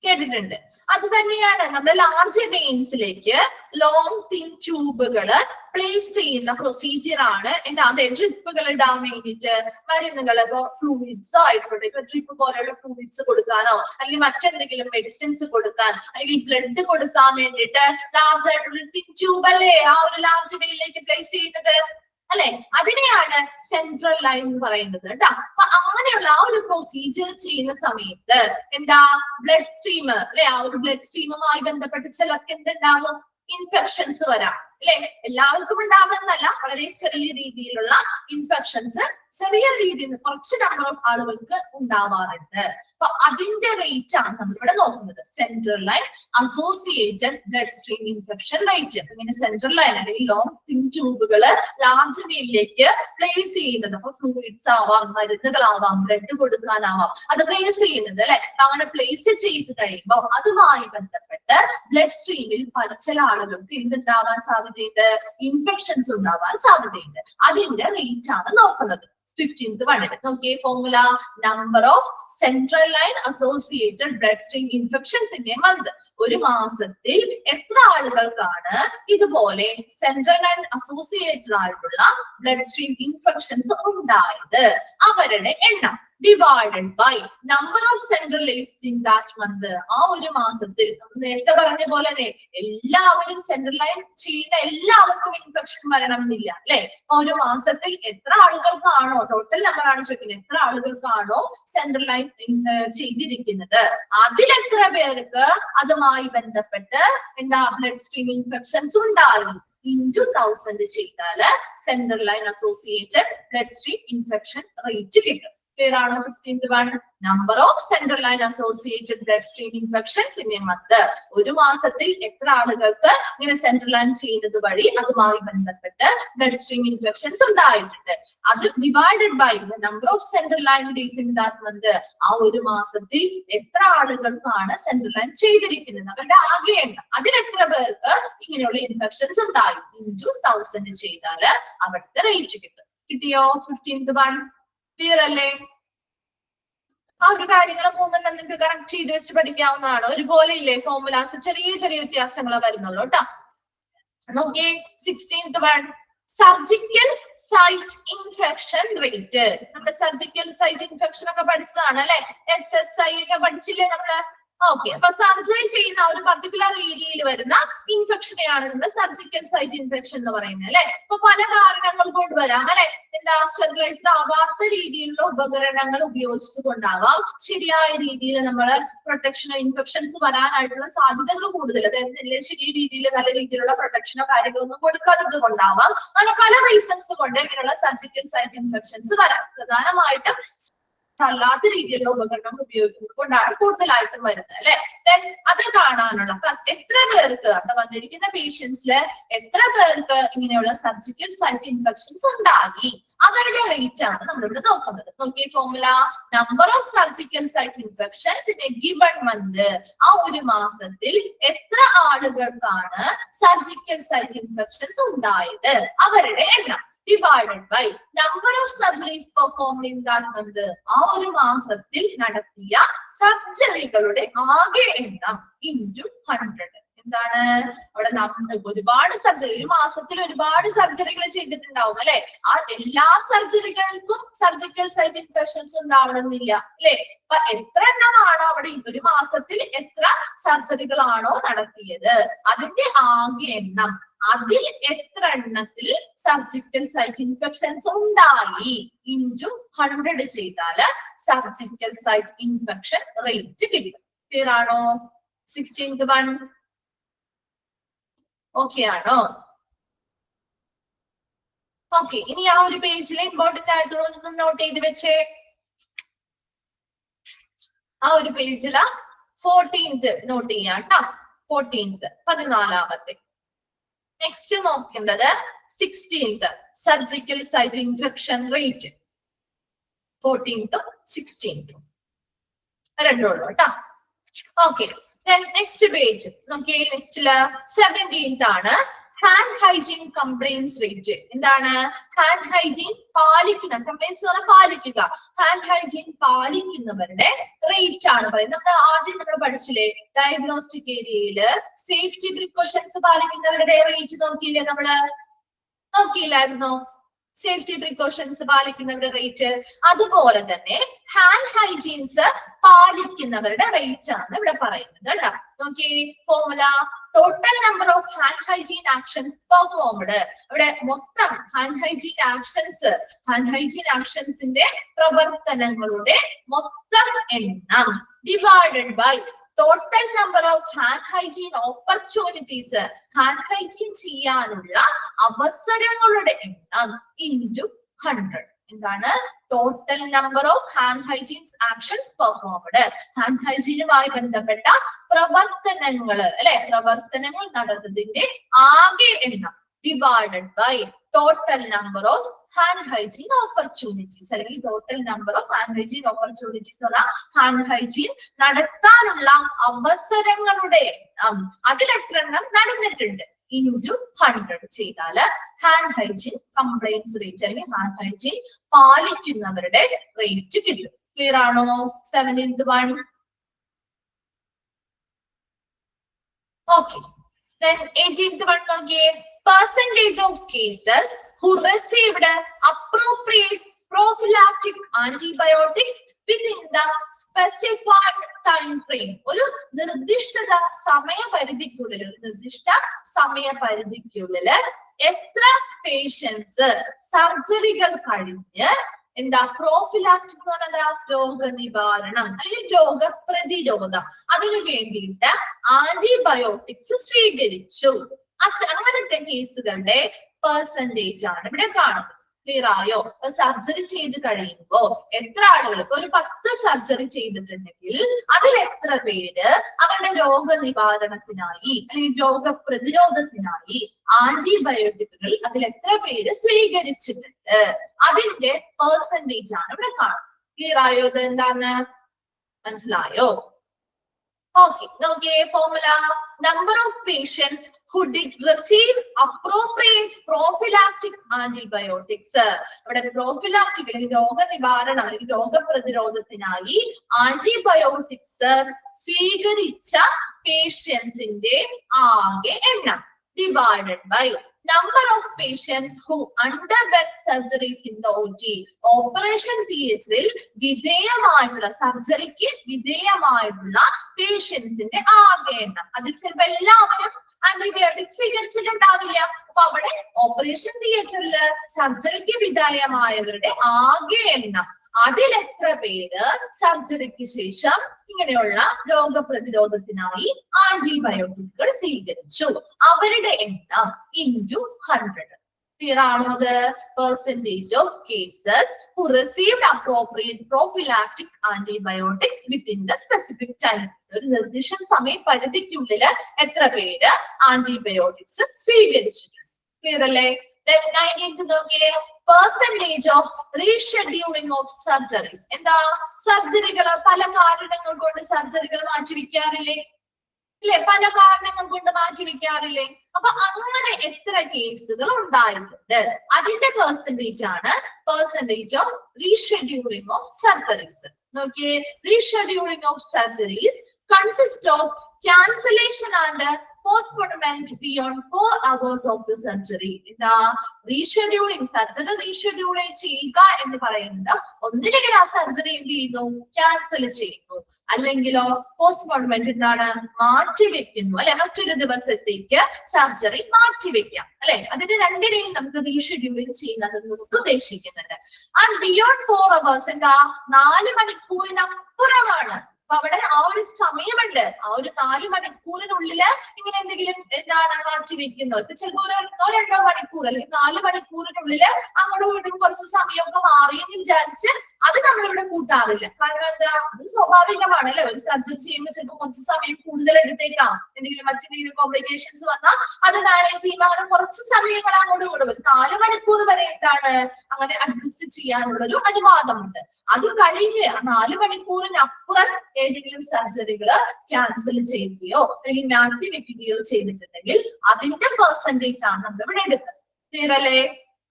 കേട്ടിട്ടുണ്ട്. അത് തന്നെയാണ് നമ്മുടെ ലാർജ് വെയിൻസിലേക്ക് ലോങ് തിൻ ട്യൂബുകള് പ്ലേസ് ചെയ്യുന്ന പ്രൊസീജിയർ ആണ്. അതെ, ഡ്രിപ്പുകൾ ഇടാൻ വേണ്ടിയിട്ട് മരുന്നുകൾ, ഫ്ലൂയിഡ്സോ ആയിക്കോട്ടെ, ഇപ്പൊ ഡ്രിപ്പ് പോലെയുള്ള ഫ്ലൂയിഡ്സ് കൊടുക്കാനോ അല്ലെങ്കിൽ മറ്റെന്തെങ്കിലും മെഡിസിൻസ് കൊടുക്കാൻ അല്ലെങ്കിൽ ബ്ലഡ് കൊടുക്കാൻ വേണ്ടിയിട്ട് ലാർജ് ആയിട്ടുള്ള തിൻ ട്യൂബ് അല്ലേ ആ ഒരു ലാർജ് വെയിനിലേക്ക് പ്ലേസ് ചെയ്യുന്നത് അല്ലെ, അതിനെയാണ് സെൻട്രൽ ലൈൻ എന്ന് പറയുന്നത് കേട്ടോ. അപ്പൊ അങ്ങനെയുള്ള ആ ഒരു പ്രൊസീജിയർ ചെയ്യുന്ന സമയത്ത് എന്താ ബ്ലഡ് സ്ട്രീം അല്ലെ, ആ ഒരു ബ്ലഡ് സ്ട്രീമുമായി ബന്ധപ്പെട്ട് ചിലർക്ക് എന്തുണ്ടാവും, ഇൻഫെക്ഷൻസ് വരാം അല്ലെ. എല്ലാവർക്കും ഉണ്ടാവുന്നതല്ല, വളരെ ചെറിയ രീതിയിലുള്ള ഇൻഫെക്ഷൻസ് ചെറിയ രീതിയിൽ കുറച്ച് നമ്പർ ഓഫ് ആളുകൾക്ക് ഉണ്ടാവാറുണ്ട്. അപ്പൊ അതിന്റെ റേറ്റ് ആണ് നമ്മളിവിടെ നോക്കുന്നത്, central line associated blood stream infection rate. ഇങ്ങനെ സെൻട്രൽ ലൈൻ അല്ലെങ്കിൽ ലോങ് തിൻ ട്യൂബുകള് ലാർജ് വെയിനിലേക്ക് പ്ലേസ് ചെയ്യുന്നത്, അപ്പൊ ഫ്ലൂയിഡ്സ് ആവാം, മരുന്നുകളാവാം, ബ്ലഡ് കൊടുക്കാനാവാം, അത് പ്ലേസ് ചെയ്യുന്നത് അല്ലെ. അങ്ങനെ പ്ലേസ് ചെയ്ത് കഴിയുമ്പോൾ അതുമായി ബന്ധപ്പെട്ട് ബ്ലഡ് സ്ട്രീമിൽ ചില ആളുകൾക്ക് എന്തുണ്ടാവാൻ സാധ്യതയുണ്ട്, ഇൻഫെക്ഷൻസ് ഉണ്ടാവാൻ സാധ്യതയുണ്ട്. അതിന്റെ റേറ്റ് ആണ് നോക്കുന്നത്. 15th വണ്ണിൽ നോക്കിയേ formula, number of central line associated blood stream infections in a month. ഒരു മാസത്തിൽ എത്ര ആളുകൾക്കാണ് ഇതുപോലെ സെൻട്രൽ ലൈൻ അസോസിയേറ്റഡ് ആയിട്ടുള്ള ബ്ലഡ് സ്ട്രീം ഇൻഫെക്ഷൻസ് ഉണ്ടായത്, അവരുടെ എണ്ണം divided by number of central lines in that month. ആ ഒരു മാസത്തിൽ നേരത്തെ പറഞ്ഞ പോലെ തന്നെ എല്ലാവരും സെൻട്രൽ ലൈൻ ചെയ്യുന്ന എല്ലാവർക്കും ഇൻഫെക്ഷൻ വരണം എന്നില്ല അല്ലെ. ഒരു മാസത്തിൽ എത്ര ആളുകൾക്കാണോ, ടോട്ടൽ നമ്പർ ആണ് ചോദിക്കുന്നത്, എത്ര ആളുകൾക്കാണോ സെൻട്രൽ ലൈൻ ചെയ്തിരിക്കുന്നത് അതിലെത്ര പേർക്ക് അതുമായി ബന്ധപ്പെട്ട് എന്താ ബ്ലഡ് സ്ട്രീം ഇൻഫെക്ഷൻസ് ഉണ്ടാകും ഇൻറ്റു 1000 ചെയ്താല് central line associated blood stream infection rate കിട്ടും. Clear ആണോ? 15th one, number of central line associated blood stream infections in a month. ഒരു മാസത്തിൽ എത്ര ആളുകൾക്ക് ഇങ്ങനെ സെൻട്രൽ ലൈൻ ചെയ്യുന്നത് വഴി അതുമായി ബന്ധപ്പെട്ട് ബ്ലഡ് സ്ട്രീം ഇൻഫെക്ഷൻസ് ഉണ്ടായിട്ടുണ്ട്, അത് divided by the number of central line days in that month. ആ ഒരു മാസത്തിൽ എത്ര ആളുകൾക്കാണ് സെൻട്രൽ ലൈൻ ചെയ്തിരിക്കുന്നത് അവരുടെ ആകെ എണ്ണം, അതിലെത്ര പേർക്ക് ഇങ്ങനെയുള്ള ഇൻഫെക്ഷൻസ് ഉണ്ടായി ഇൻറ്റു 1000 ചെയ്താല് അവിടുത്തെ റേറ്റ് കിട്ടും. കിട്ടിയോ? 15th one. ക്ലിയർ അല്ലേ? ആ ഒരു കാര്യങ്ങൾ മൂന്നെണ്ണം നിങ്ങൾക്ക് കണക്ട് ചെയ്ത് വെച്ച് പഠിക്കാവുന്നതാണ്. ഒരുപോലെ ഇല്ലേ ഫോർമുലാസ്, ചെറിയ ചെറിയ വ്യത്യാസങ്ങൾ വരുന്നുള്ളൂ കേട്ടോ. നോക്കിയേ 16th one, surgical site infection rate. നമ്മുടെ സർജിക്കൽ സൈറ്റ് ഇൻഫെക്ഷൻ ഒക്കെ പഠിച്ചതാണ് അല്ലെ, SSI ഒക്കെ പഠിച്ചില്ലേ നമ്മള്. ഓക്കെ, അപ്പൊ സർജറി ചെയ്യുന്ന ഒരു പർട്ടിക്കുലർ ഏരിയയിൽ വരുന്ന ഇൻഫെക്ഷനെയാണ് നമ്മൾ സർജിക്കൽ സൈറ്റ് ഇൻഫെക്ഷൻ എന്ന് പറയുന്നത് അല്ലെ. അപ്പൊ പല കാരണങ്ങൾ കൊണ്ട് വരാം അല്ലെ. എന്താ, സ്റ്റെറിലൈസ്ഡ് ആവാത്ത രീതിയിലുള്ള ഉപകരണങ്ങൾ ഉപയോഗിച്ചത് കൊണ്ടാവാം, ശരിയായ രീതിയിൽ നമ്മൾ പ്രൊട്ടക്ഷനോ ഇൻഫെക്ഷൻസ് വരാനായിട്ടുള്ള സാധ്യതകൾ കൂടുതൽ, അതായത് ശരിയ രീതിയിൽ നല്ല രീതിയിലുള്ള പ്രൊട്ടക്ഷനോ കാര്യങ്ങളൊന്നും കൊടുക്കാത്തത് കൊണ്ടാവാം. അങ്ങനെ പല റീസൺസ് കൊണ്ട് ഇങ്ങനെയുള്ള സർജിക്കൽ സൈറ്റ് ഇൻഫെക്ഷൻസ് വരാം. പ്രധാനമായിട്ടും അല്ലാത്ത രീതിയിലുള്ള ഉപകരണം ഉപയോഗിക്കുന്നത് കൊണ്ടാണ് കൂടുതലായിട്ടും വരുന്നത് അല്ലെ. അത് കാണാനുള്ള എത്ര പേർക്ക് അവിടെ വന്നിരിക്കുന്ന പേഷ്യൻസില് എത്ര പേർക്ക് ഇങ്ങനെയുള്ള സർജിക്കൽ സൈറ്റ് ഇൻഫെക്ഷൻസ് ഉണ്ടായി, അവരുടെ റേറ്റ് ആണ് നമ്മളിവിടെ നോക്കുന്നത്. നോക്കിയ formula, number of surgical site infections in a given month. ആ ഒരു മാസത്തിൽ എത്ര ആളുകൾക്കാണ് സർജിക്കൽ സൈറ്റ് ഇൻഫെക്ഷൻസ് ഉണ്ടായത്, അവരുടെ എണ്ണം divided by number of surgeries performed in that month. ആ ഒരു മാസത്തിൽ നടത്തിയ സർജറികളുടെ ആകെ എണ്ണം into 100. എന്താണ് അവിടെ നമ്മൾ ഒരുപാട് സർജറി, ഒരു മാസത്തിൽ ഒരുപാട് സർജറികൾ ചെയ്തിട്ടുണ്ടാവും അല്ലെ. ആ എല്ലാ സർജറികൾക്കും സർജിക്കൽ സൈറ്റ് ഇൻഫെക്ഷൻസ് ഉണ്ടാവണമെന്നില്ല അല്ലെ. അപ്പൊ എത്ര എണ്ണമാണോ അവിടെ ഒരു മാസത്തിൽ എത്ര സർജറികളാണോ നടത്തിയത് അതിന്റെ ആകെ എണ്ണം, അതിൽ എത്ര എണ്ണത്തിൽ സർജിക്കൽ സൈറ്റ് ഇൻഫെക്ഷൻസ് ഉണ്ടായി into 100 ചെയ്താല് സർജിക്കൽ സൈറ്റ് ഇൻഫെക്ഷൻ റേറ്റ് കിട്ടും. ക്ലിയർ ആണോ? 16th വൺ ഓക്കെ ആണോ? ഓക്കെ, ഇനി ആ ഒരു പേജിൽ ഇമ്പോർട്ടന്റ് ആയിട്ടുള്ളതൊന്നും നോട്ട് ചെയ്ത് വെച്ചേ. ആ ഒരു പേജില് 14th നോട്ട് ചെയ്യാം കേട്ടോ. 14th 14ാമത്തെ. നെക്സ്റ്റ് നോക്കേണ്ടത് 16th surgical site infection rate. 14th 16th രണ്ടുള്ളൂ കേട്ടോ. ഓക്കെ, നെക്സ്റ്റ് പേജ് നോക്കിയേ. നെക്സ്റ്റില് 17th ആണ് ഹാൻഡ് ഹൈജീൻ കംപ്ലൈൻസ് റേറ്റ്. എന്താണ് ഹാൻഡ് ഹൈജീൻ പാലിക്കുന്ന, കംപ്ലൈൻസ് പറഞ്ഞാൽ പാലിക്കുക, ഹാൻഡ് ഹൈജീൻ പാലിക്കുന്നവരുടെ റേറ്റ് ആണ് പറയുന്നത്. നമ്മൾ ആദ്യം നമ്മൾ പഠിച്ചില്ലേ ഡയഗ്നോസ്റ്റിക് ഏരിയയില് സേഫ്റ്റി പ്രിക്കോഷൻസ് പാലിക്കുന്നവരുടെ റേറ്റ് നോക്കിയില്ലേ, നമ്മള് നോക്കിയില്ലായിരുന്നോ? സേഫ്റ്റി പ്രിക്കോഷൻസ് പാലിക്കുന്നവരുടെ റേറ്റ്. അതുപോലെ തന്നെ ഹാൻഡ് ഹൈജീൻസ് പാലിക്കുന്നവരുടെ റേറ്റ് ആണ് ഇവിടെ പറയുന്നത് കേട്ടോ. നോക്കിയേ formula, total number of hand hygiene actions performed. ഇവിടെ മൊത്തം ഹാൻഡ് ഹൈജീൻ ആക്ഷൻസിന്റെ പ്രവർത്തനങ്ങളുടെ മൊത്തം എണ്ണം divided by total number of hand hygiene opportunities, hand hygiene ചെയ്യാനുള്ള അവസരങ്ങളുടെ എണ്ണം into 100. എന്താണ് total number of hand hygienes actions performed, hand ഹൈജീനുമായി ബന്ധപ്പെട്ട പ്രവർത്തനങ്ങൾ അല്ലെ, പ്രവർത്തനങ്ങൾ നടന്നതിന്റെ ആകെ എണ്ണം divided by total number of hand hygiene opportunities, അല്ലെങ്കിൽ total number of hand hygiene opportunities എന്ന് പറഞ്ഞാൽ ഹാൻഡ് ഹൈജീൻ നടത്താനുള്ള അവസരങ്ങളുടെ എണ്ണം, അതിൽ എത്ര എണ്ണം നടന്നിട്ടുണ്ട് into 100 ചെയ്താല് ഹാൻഡ് ഹൈജീൻ കംപ്ലൈൻസ് റേറ്റ് അല്ലെങ്കിൽ ഹാൻഡ് ഹൈജീൻ പാലിക്കുന്നവരുടെ റേറ്റ് കിട്ടും. ക്ലിയർ ആണോ? 17th one. Okay, 18th one നോക്കിയേ. Percentage of cases who received appropriate prophylactic antibiotics within the specified time frame. ഒരു നിർദ്ദിഷ്ട സമയപരിധിക്കുള്ളിൽ എത്ര പേഷ്യൻസ് സർജറികൾ കഴിഞ്ഞ് എന്താ പ്രോഫിലാക്റ്റിക് എന്ന് പറഞ്ഞാൽ രോഗനിവാരണം അല്ലെങ്കിൽ രോഗപ്രതിരോധം, അതിനു വേണ്ടിയിട്ട് ആന്റിബയോട്ടിക്സ് സ്വീകരിച്ചു, അങ്ങനത്തെ കേസുകളുടെ പെർസെന്റേജ് ആണ് ഇവിടെ കാണുന്നത്. ക്ലിയർ ആയോ? സർജറി ചെയ്ത് കഴിയുമ്പോ എത്ര ആളുകൾ, ഇപ്പൊ ഒരു 10 സർജറി ചെയ്തിട്ടുണ്ടെങ്കിൽ അതിൽ എത്ര പേര് അവരുടെ രോഗനിവാരണത്തിനായി അല്ലെങ്കിൽ രോഗപ്രതിരോധത്തിനായി ആന്റിബയോട്ടിക്കുകൾ അതിൽ എത്ര പേര് സ്വീകരിച്ചിട്ടുണ്ട്, അതിന്റെ പെർസെന്റേജ് ആണ് ഇവിടെ കാണുന്നത്. ക്ലിയർ ആയോ? ഇത് എന്താണ് മനസ്സിലായോ? Okay, okay, formula, number of patients who did receive appropriate prophylactic antibiotics. ഇവിടെ prophylactic അല്ലെങ്കിൽ രോഗനിവാരണം അല്ലെങ്കിൽ രോഗപ്രതിരോധത്തിനായി ആന്റിബയോട്ടിക്സ് സ്വീകരിച്ച പേഷ്യൻസിന്റെ ആകെ എണ്ണം divided by number of patients who underwent surgeries in the OT. Operation തിയേറ്ററിൽ വിധേയമായിട്ടുള്ള സർജറിക്ക് വിധേയമായിട്ടുള്ള പേഷ്യൻസിന്റെ ആകെ എണ്ണം. അതിൽ ചിലപ്പോൾ എല്ലാവരും ആന്റിബയോട്ടിക് സ്വീകരിച്ചിട്ടുണ്ടാവില്ല. അപ്പൊ അവിടെ ഓപ്പറേഷൻ തിയേറ്ററിൽ സർജറിക്ക് വിധേയമായവരുടെ ആകെ എണ്ണം, അതിൽ എത്ര പേര് സർജറിക്ക് ശേഷം ഇങ്ങനെയുള്ള രോഗപ്രതിരോധത്തിനായി ആന്റിബയോട്ടിക്കുകൾ സ്വീകരിച്ചു, അവരുടെ എണ്ണം ഇൻറ്റു 100. Clear ആണോ? അത് percentage of cases who received appropriate prophylactic antibiotics within the specific time. ഒരു നിർദ്ദിഷ്ട സമയപരിധിക്കുള്ളിൽ എത്ര പേര് ആന്റിബയോട്ടിക്സ് സ്വീകരിച്ചിട്ടുണ്ട്. ക്ലിയർ അല്ലേ? Then 19th നോക്കിയേ, percentage of rescheduling of surgeries. എന്താ? സർജറികൾ പല കാരണങ്ങൾ കൊണ്ട് സർജറികൾ മാറ്റിവെക്കാറില്ലേ? ഇല്ലേ? പല കാരണങ്ങൾ കൊണ്ട് മാറ്റിവെക്കാറില്ലേ? അപ്പൊ അങ്ങനെ എത്ര കേസുകൾ ഉണ്ടായിട്ടുണ്ട്, അതിന്റെ പെർസെന്റേജ് ആണ് percentage of rescheduling of surgeries. നോക്കിയേ, rescheduling of surgeries consist of cancellation and postponement beyond 4 hours of the surgery. എന്താ? റീഷെഡ്യൂളിംഗ്, സർജറി റീഷെഡ്യൂൾ ചെയ്യുക എന്ന് പറയുന്നത് ഒന്നില്ലെങ്കിൽ ആ സർജറി എന്ത് ചെയ്യുന്നു, ക്യാൻസൽ ചെയ്യുന്നു, അല്ലെങ്കിലോ പോസ്റ്റ്പോൺമെന്റ് എന്താണ്, മാറ്റിവെക്കുന്നു, അല്ലെ? മറ്റൊരു ദിവസത്തേക്ക് സർജറി മാറ്റിവെക്കാം, അല്ലെ? അതിന്റെ രണ്ടിനെയും നമുക്ക് റീഷെഡ്യൂളിംഗ് ചെയ്യുന്നത് ഉദ്ദേശിക്കുന്നുണ്ട്. ആൻഡ് ബിയോണ്ട് 4 hours എന്താ? 4 മണിക്കൂറിനപ്പുറമാണ്. അപ്പൊ അവിടെ ആ ഒരു സമയമുണ്ട്, ആ ഒരു 4 മണിക്കൂറിനുള്ളില് ഇങ്ങനെ എന്തെങ്കിലും എന്താണ് മാറ്റിവെക്കുന്നത്. ഇപ്പൊ ചിലപ്പോ 1-2 മണിക്കൂർ അല്ലെങ്കിൽ 4 മണിക്കൂറിനുള്ളില് അങ്ങോട്ടും ഇങ്ങോട്ടും കുറച്ച് സമയമൊക്കെ മാറിയെന്ന് വിചാരിച്ച് അത് നമ്മളിവിടെ കൂട്ടാറില്ല. കാരണം എന്താ? അത് സ്വാഭാവികമാണ്, അല്ലെ? ഒരു സർജറി ചെയ്യുമ്പോൾ ചിലപ്പോൾ കുറച്ച് സമയം കൂടുതൽ എടുത്തേക്കാം, മറ്റെന്തെങ്കിലും കോംപ്ലിക്കേഷൻസ് വന്നാൽ അത് മാനേജ് ചെയ്യുമ്പോൾ അങ്ങനെ കുറച്ച് സമയങ്ങൾ അങ്ങോട്ടും ഇങ്ങോട്ടും ഒരു 4 മണിക്കൂർ വരെ എന്താണ് അങ്ങനെ അഡ്ജസ്റ്റ് ചെയ്യാനുള്ള ഒരു അനുവാദമുണ്ട്. അത് കഴിഞ്ഞ് 4 മണിക്കൂറിനപ്പുറം ഏതെങ്കിലും സർജറികൾ ക്യാൻസൽ ചെയ്യുകയോ അല്ലെങ്കിൽ മാറ്റിവെക്കുകയോ ചെയ്തിട്ടുണ്ടെങ്കിൽ അതിന്റെ പെർസെന്റേജ് ആണ് നമ്മൾ ഇവിടെ എടുക്കുന്നത്. ക്ലിയർ അല്ലേ?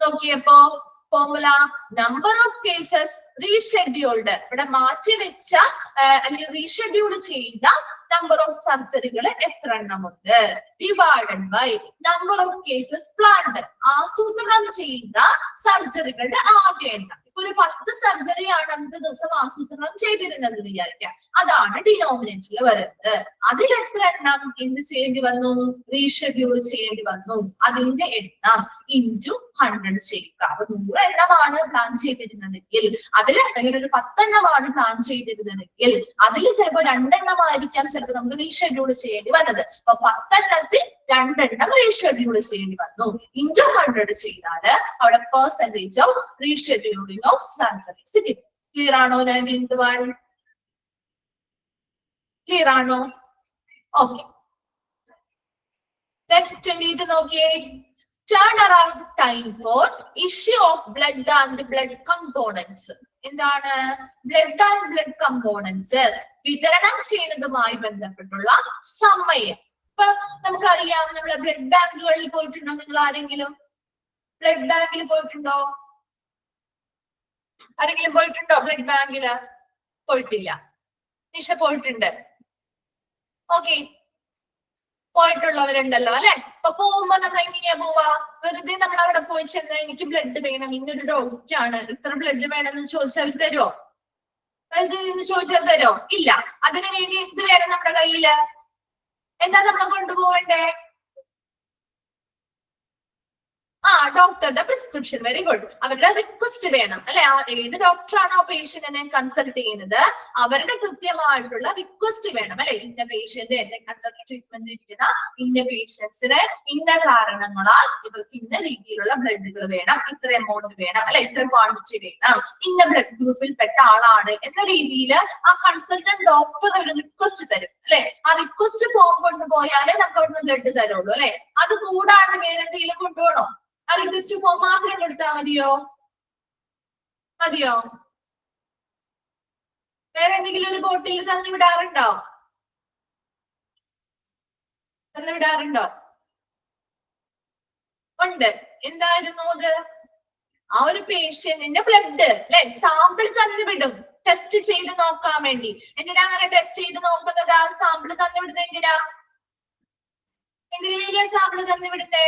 നോക്കിയപ്പോ formula, number of cases rescheduled, ഇവിടെ മാറ്റിവെച്ച അല്ലെങ്കിൽ റീഷെഡ്യൂൾ ചെയ്ത നമ്പർ ഓഫ് സർജറികൾ എത്ര എണ്ണമുണ്ട്, divided by number of cases planned, ആസൂത്രണം ചെയ്ത സർജറികളുടെ ആകെ എണ്ണം. ഇപ്പൊ ഒരു 10 സർജറിയാണ് അന്നത്തെ ദിവസം ആസൂത്രണം ചെയ്തിരുന്നത് വിചാരിക്കാം, അതാണ് ഡിനോമിനേറ്ററിൽ വരുന്നത്. അതിൽ എത്ര എണ്ണം എന്ത് ചെയ്യേണ്ടി വന്നു, റീഷെഡ്യൂൾ ചെയ്യേണ്ടി വന്നു, അതിന്റെ എണ്ണം ഇൻറ്റു 100 ചെയ്യുക. അപ്പൊ 100 എണ്ണമാണ് പ്ലാൻ ചെയ്തിരുന്നതെങ്കിൽ അതിൽ, അല്ലെങ്കിൽ ഒരു 10 എണ്ണമാണ് പ്ലാൻ ചെയ്തിരുന്നതെങ്കിൽ അതിൽ ചിലപ്പോൾ 2 എണ്ണമായിരിക്കാം ചിലപ്പോൾ നമുക്ക് റീഷെഡ്യൂൾ ചെയ്യേണ്ടി വന്നത്. അപ്പൊ 10 എണ്ണത്തിൽ 2 എണ്ണം റീഷെഡ്യൂൾ ചെയ്യേണ്ടി വന്നു. ഇൻറ്റു 100 ചെയ്താല് അവിടെ percentage of rescheduling of surgeries കിട്ടും. ക്ലിയർ ആണോ? 19th one ക്ലിയർ ആണോ? ഓക്കെ. 20th നോക്കിയേ, turnaround time for issue of blood and blood components. എന്താണ്? ബ്ലഡ് ആൻഡ് ബ്ലഡ് കമ്പോണൻസ് വിതരണം ചെയ്യുന്നതുമായി ബന്ധപ്പെട്ടുള്ള സമയം. ഇപ്പൊ നമുക്കറിയാം, നമ്മള് ബ്ലഡ് ബാങ്കുകളിൽ പോയിട്ടുണ്ടോ? നിങ്ങൾ ആരെങ്കിലും ബ്ലഡ് ബാങ്കിൽ പോയിട്ടുണ്ടോ? ആരെങ്കിലും പോയിട്ടുണ്ടോ ബ്ലഡ് ബാങ്കില്? പോയിട്ടില്ല. നിഷ പോയിട്ടുണ്ട്. ഓക്കെ, പോയിട്ടുള്ളവരുണ്ടല്ലോ, അല്ലെ? അപ്പൊ പോകുമ്പോ നമ്മൾ എങ്ങനെയാ പോവാ? വെറുതെ നമ്മൾ അവിടെ പോയി ചെന്ന് എനിക്ക് ബ്ലഡ് വേണം, ഇന്നൊരു ഡോക്ടറാണ്, ഇത്ര ബ്ലഡ് വേണമെന്ന് ചോദിച്ചാൽ അവർ തരുമോ? വെറുതെ ചോദിച്ചാൽ തരുമോ? ഇല്ല. അതിനു വേണ്ടി എന്ത് വേണം നമ്മുടെ കയ്യില്? എന്താ നമ്മൾ കൊണ്ടുപോകണ്ടേ? ഡോക്ടറുടെ പ്രിസ്ക്രിപ്ഷൻ. Very good. അവരുടെ റിക്വസ്റ്റ് വേണം, അല്ലെ? ഏത് ഡോക്ടറാണോ പേഷ്യന്റിനെ കൺസൾട്ട് ചെയ്യുന്നത് അവരുടെ കൃത്യമായിട്ടുള്ള റിക്വസ്റ്റ് വേണം, അല്ലെ? ഇന്ന പേഷ്യന്റ് അണ്ടർ ട്രീറ്റ്മെന്റ് ഇരിക്കുന്ന ഇന്ന പേഷ്യൻസിന് ഇന്ന കാരണങ്ങളാൽ ഇവർക്ക് ഇന്ന രീതിയിലുള്ള ബ്ലഡുകൾ വേണം, ഇത്ര എമൗണ്ട് വേണം, അല്ലെ? ഇത്ര ക്വാണ്ടിറ്റി വേണം, ഇന്ന ബ്ലഡ് ഗ്രൂപ്പിൽ പെട്ട ആളാണ് എന്ന രീതിയിൽ ആ കൺസൾട്ടന്റ് ഡോക്ടർ ഒരു റിക്വസ്റ്റ് തരും, അല്ലെ? ആ റിക്വസ്റ്റ് ഫോം കൊണ്ടുപോയാലേ നമുക്ക് അവിടുന്ന് ബ്ലഡ് തരുള്ളൂ, അല്ലെ? അത് കൂടാണ്ട് വേറെ എന്തെങ്കിലും കൊണ്ടുപോകണോ? ആ റിക്വസ്റ്റ് ഫോം മാത്രം കൊടുത്താൽ മതിയോ? വേറെ എന്തെങ്കിലും ഒരു ബോട്ടിൽ തന്നുവിടാറുണ്ടോ? ഉണ്ട്. എന്തായിരുന്നു അത്? ആ ഒരു പേഷ്യന്റിന്റെ ബ്ലഡ്, അല്ലെ, സാമ്പിൾ തന്നുവിടും ടെസ്റ്റ് ചെയ്ത് നോക്കാൻ വേണ്ടി. എന്തിനാ അങ്ങനെ ടെസ്റ്റ് ചെയ്ത് നോക്കുന്നത്? ആ സാമ്പിൾ തന്നുവിടുന്നത് എന്തിനാ? എന്തിനു വേണ്ടിയാ സാമ്പിൾ തന്നുവിടുന്നേ?